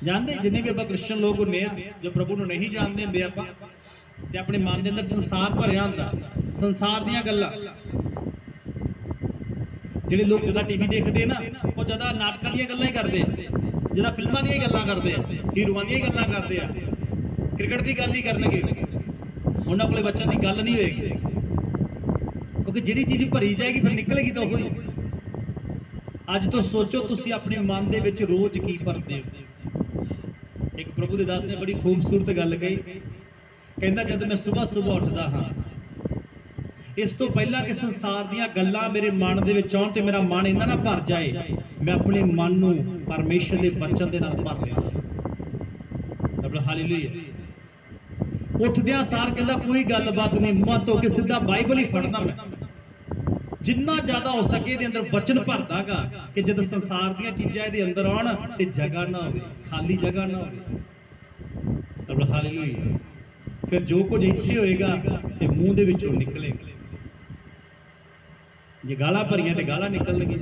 ਜਾਣਦੇ ਜਿੰਨੇ ਵੀ ਆਪਾਂ ਕ੍ਰਿਸਚਨ ਲੋਕ ਹੁੰਦੇ ਆ, ਜੋ ਪ੍ਰਭੂ ਨੂੰ ਨਹੀਂ ਜਾਣਦੇ ਹੁੰਦੇ ਆਪਾਂ, ਤੇ ਆਪਣੇ ਮਨ ਦੇ ਅੰਦਰ ਸੰਸਾਰ ਭਰਿਆ ਹੁੰਦਾ, ਸੰਸਾਰ ਦੀਆਂ ਗੱਲਾਂ। ਜਿਹੜੇ ਲੋਕ ਜਿਆਦਾ ਟੀਵੀ ਦੇਖਦੇ ਨਾ ਉਹ ਜਿਆਦਾ ਨਾਟਕਾਂ ਦੀਆਂ ਗੱਲਾਂ ਹੀ ਕਰਦੇ ਆ, ਜਿਆਦਾ ਫਿਲਮਾਂ ਦੀਆਂ ਹੀ ਗੱਲਾਂ ਕਰਦੇ ਆ, ਹੀਰੋਆਂ ਦੀਆਂ ਹੀ ਗੱਲਾਂ ਕਰਦੇ ਆ, ਕ੍ਰਿਕਟ ਦੀ ਗੱਲ ਹੀ ਕਰਨਗੇ, ਉਹਨਾਂ ਕੋਲੇ ਬੱਚਿਆਂ ਦੀ ਗੱਲ ਨਹੀਂ ਹੋਏਗੀ। ਕਿਉਂਕਿ ਜਿਹੜੀ ਚੀਜ਼ ਭਰੀ ਜਾਏਗੀ ਫਿਰ ਨਿਕਲੇਗੀ ਤਾਂ ਉਹੀ। ਅੱਜ ਤੋਂ ਸੋਚੋ ਤੁਸੀਂ ਆਪਣੇ ਮਨ ਦੇ ਵਿੱਚ ਰੋਜ਼ ਕੀ ਭਰਦੇ ਹੋ। ਇੱਕ ਪ੍ਰਭੂ ਦੇ ਦਾਸ ਨੇ ਬੜੀ ਖੂਬਸੂਰਤ ਗੱਲ ਕਹੀ, ਕਹਿੰਦਾ ਜਦ ਮੈਂ ਸਵੇਰ ਉੱਠਦਾ ਹਾਂ, ਇਸ ਤੋਂ ਪਹਿਲਾਂ ਕਿ ਸੰਸਾਰ ਦੀਆਂ ਗੱਲਾਂ ਮੇਰੇ ਮਨ ਦੇ ਵਿੱਚ ਆਉਣ ਤੇ ਮੇਰਾ ਮਨ ਇਹਨਾਂ ਨਾਲ ਭਰ ਜਾਏ, ਮੈਂ ਆਪਣੇ ਮਨ ਨੂੰ ਪਰਮੇਸ਼ਰ ਦੇ ਵਚਨ ਦੇ ਨਾਲ ਭਰ ਲਿਆ। ਹਾਲੇਲੂਇਆ। ਉੱਠਦਿਆਂ ਸਾਰ ਕਹਿੰਦਾ ਕੋਈ ਗੱਲਬਾਤ ਨਹੀਂ, ਮੂੰਹ ਧੋ ਕੇ ਸਿੱਧਾ ਬਾਈਬਲ ਹੀ ਫੜਦਾ ਮੈਂ, ਜਿੰਨਾ ਜ਼ਿਆਦਾ ਹੋ ਸਕੇ ਇਹਦੇ ਅੰਦਰ ਵਚਨ ਭਰਦਾਗਾ ਕਿ ਜਦ ਸੰਸਾਰ ਦੀਆਂ ਚੀਜ਼ਾਂ ਇਹਦੇ ਅੰਦਰ ਆਉਣ ਤੇ ਜਗ੍ਹਾ ਨਾ ਹੋਵੇ, ਖਾਲੀ ਜਗ੍ਹਾ ਨਾ ਹੋਵੇ। ਹਾਲੇਲੂਇਆ। ਫਿਰ ਜੋ ਕੁਝ ਇੱਥੇ ਹੋਏਗਾ ਤੇ ਮੂੰਹ ਦੇ ਵਿੱਚੋਂ ਨਿਕਲੇਗਾ। ਜੇ ਗਾਲਾਂ ਭਰੀਆਂ ਤੇ ਗਾਲਾਂ ਨਿਕਲਣਗੀਆਂ।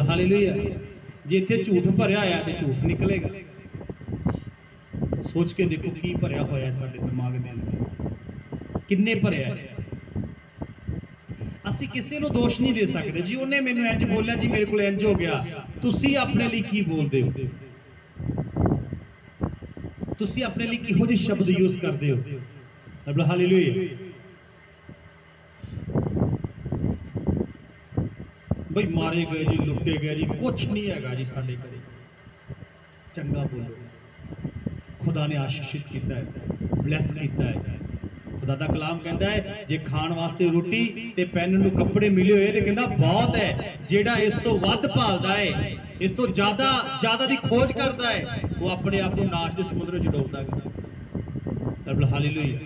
ਹਾਲੇਲੂਇਆ। ਜੇ ਇੱਥੇ ਝੂਠ ਭਰਿਆ ਹੋਇਆ ਤੇ ਝੂਠ ਨਿਕਲੇਗਾ। ਸੋਚ ਕੇ ਦੇਖੋ ਕੀ ਭਰਿਆ ਹੋਇਆ ਸਾਡੇ ਦਿਮਾਗ ਦੇ ਅੰਦਰ, ਕਿੰਨੇ ਭਰਿਆ ਹੈ। ਅਸੀਂ ਕਿਸੇ ਨੂੰ ਦੋਸ਼ ਨਹੀਂ ਦੇ ਸਕਦੇ ਜੀ ਉਹਨੇ ਮੈਨੂੰ ਇੰਜ ਬੋਲਿਆ ਜੀ ਮੇਰੇ ਕੋਲ ਇੰਜ ਹੋ ਗਿਆ। ਤੁਸੀਂ ਆਪਣੇ ਲਈ ਕੀ ਬੋਲਦੇ ਹੋ? ਤੁਸੀਂ ਆਪਣੇ ਲਈ ਕਿਹੋ ਜਿਹੇ ਸ਼ਬਦ ਯੂਜ਼ ਕਰਦੇ ਹੋ? ਹਾਲੇਲੂਇਆ। ਬਈ ਮਾਰੇ ਗਏ ਜੀ, ਲੁੱਟੇ ਗਏ ਜੀ, ਕੁਛ ਨਹੀਂ ਹੈਗਾ ਜੀ ਸਾਡੇ ਘਰੇ। ਚੰਗਾ ਬੋਲੋ। ਖੁਦਾ ਨੇ ਆਸ਼ੀਸ਼ਿਤ ਕੀਤਾ ਹੈ, ਬਲੈਸ ਕੀਤਾ ਹੈ। ਖੁਦਾ ਦਾ ਕਲਾਮ ਕਹਿੰਦਾ ਹੈ ਜੇ ਖਾਣ ਵਾਸਤੇ ਰੋਟੀ ਤੇ ਪਹਿਨਣ ਨੂੰ ਕੱਪੜੇ ਮਿਲੇ ਹੋਏ ਤੇ ਕਹਿੰਦਾ ਬਹੁਤ ਹੈ। ਜਿਹੜਾ ਇਸ ਤੋਂ ਵੱਧ ਭਾਲਦਾ ਹੈ, ਇਸ ਤੋਂ ਜ਼ਿਆਦਾ ਦੀ ਖੋਜ ਕਰਦਾ ਹੈ, ਉਹ ਆਪਣੇ ਆਪ ਨੂੰ ਨਾਸ਼ ਦੇ ਸਮੁੰਦਰ ਵਿੱਚ ਡੋਬਦਾ ਹੈ। ਹਾਲੇਲੂਇਆ।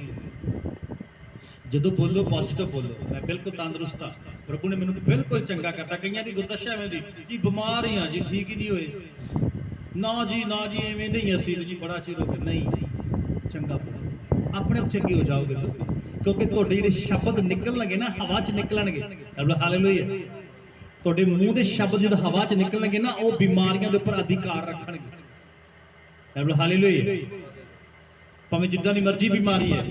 ਜਦੋਂ ਬੋਲੋ ਪੋਜ਼ਿਟਿਵ ਬੋਲੋ। ਮੈਂ ਬਿਲਕੁਲ ਤੰਦਰੁਸਤ ਹਾਂ, ਪ੍ਰਭੂ ਨੇ ਮੈਨੂੰ ਬਿਲਕੁਲ ਚੰਗਾ ਕਰਤਾ। ਕਈਆਂ ਦੀ ਗੁਰਦਸ਼ਾ ਐਵੇਂ ਦੀ ਜੀ ਬਿਮਾਰ ਹੀ ਆ ਜੀ, ਠੀਕ ਹੀ ਨਹੀਂ ਹੋਏ। ਨਾ ਜੀ ਐਵੇਂ ਨਹੀਂ ਅਸੀਂ ਜੀ ਬੜਾ ਚਿਰ ਹੋ ਗਿਆ। ਨਹੀਂ, ਚੰਗਾ ਬੋਲੋ, ਆਪਣੇ ਆਪ ਚੰਗੇ ਹੋ ਜਾਓਗੇ ਤੁਸੀਂ, ਕਿਉਂਕਿ ਤੁਹਾਡੇ ਜਿਹੜੇ ਸ਼ਬਦ ਨਿਕਲਣਗੇ ਨਾ ਹਵਾ 'ਚ ਨਿਕਲਣਗੇ। ਹਾਲੇਲੂਇਆ। ਤੁਹਾਡੇ ਮੂੰਹ ਦੇ ਸ਼ਬਦ ਜਦੋਂ ਹਵਾ 'ਚ ਨਿਕਲਣਗੇ ਨਾ ਉਹ ਬਿਮਾਰੀਆਂ ਦੇ ਉੱਪਰ ਅਧਿਕਾਰ ਰੱਖਣਗੇ। ਹਾਲੇਲੂਇਆ। ਭਾਵੇਂ ਜਿੱਦਾਂ ਦੀ ਮਰਜ਼ੀ ਬਿਮਾਰੀ ਹੈ,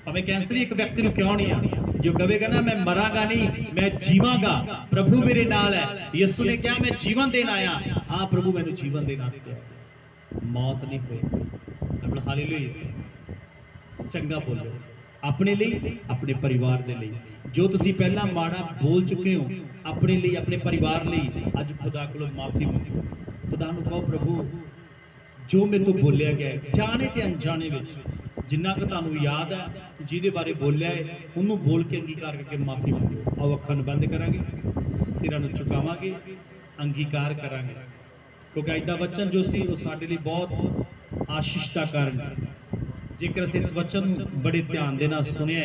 ਭਾਵੇਂ ਕੈਂਸਰ ਹੀ ਇੱਕ ਵਿਅਕਤੀ ਨੂੰ ਕਿਉਂ ਨਹੀਂ ਆ, ਜੋ ਕਹੇਗਾ ਨਾ ਮੈਂ ਮਰਾਂਗਾ ਨਹੀਂ ਮੈਂ ਜੀਵਾਂਗਾ, ਪ੍ਰਭੂ ਮੇਰੇ ਨਾਲ ਹੈ। ਯਿਸੂ ਨੇ ਕਿਹਾ ਮੈਂ ਜੀਵਨ ਦੇਣ ਆਇਆ। ਹਾਂ ਪ੍ਰਭੂ ਮੈਨੂੰ ਜੀਵਨ ਦੇਣ ਵਾਸਤੇ, ਮੌਤ ਨਹੀਂ ਹੋਈ। ਹਾਲੇਲੂਇਆ। ਚੰਗਾ ਬੋਲੋ ਆਪਣੇ ਲਈ, ਆਪਣੇ ਪਰਿਵਾਰ ਦੇ ਲਈ। ਜੋ ਤੁਸੀਂ ਪਹਿਲਾਂ ਮਾੜਾ ਬੋਲ ਚੁੱਕੇ ਹੋ ਆਪਣੇ ਲਈ, ਆਪਣੇ ਪਰਿਵਾਰ ਲਈ, ਅੱਜ ਖੁਦਾ ਕੋਲੋਂ ਮਾਫੀ ਮੰਗੋ। ਖੁਦਾ ਨੂੰ ਕਹੋ ਪ੍ਰਭੂ ਜੋ ਮੇਰੇ ਤੋਂ ਬੋਲਿਆ ਗਿਆ ਜਾਣੇ ਤੇ ਅਣਜਾਣੇ ਵਿੱਚ, ਜਿੰਨਾ ਕਿ ਤੁਹਾਨੂੰ ਯਾਦ ਹੈ, ਜਿਹਦੇ ਬਾਰੇ ਬੋਲਿਆ ਹੈ ਉਹਨੂੰ ਬੋਲ ਕੇ ਅੰਗੀਕਾਰ ਕਰਕੇ ਮਾਫੀ ਮੰਗੋ। ਆਓ ਅੱਖਾਂ ਨੂੰ ਬੰਦ ਕਰਾਂਗੇ, ਸਿਰਾਂ ਨੂੰ ਝੁਕਾਵਾਂਗੇ, ਅੰਗੀਕਾਰ ਕਰਾਂਗੇ, ਕਿਉਂਕਿ ਅੱਜ ਦਾ ਵਚਨ ਜੋ ਸੀ ਉਹ ਸਾਡੇ ਲਈ ਬਹੁਤ ਆਸ਼ੀਸ਼ ਦਾ ਕਾਰਨ ਹੈ। ਜੇਕਰ ਅਸੀਂ ਇਸ ਵਚਨ ਨੂੰ ਬੜੇ ਧਿਆਨ ਦੇ ਨਾਲ ਸੁਣਿਆ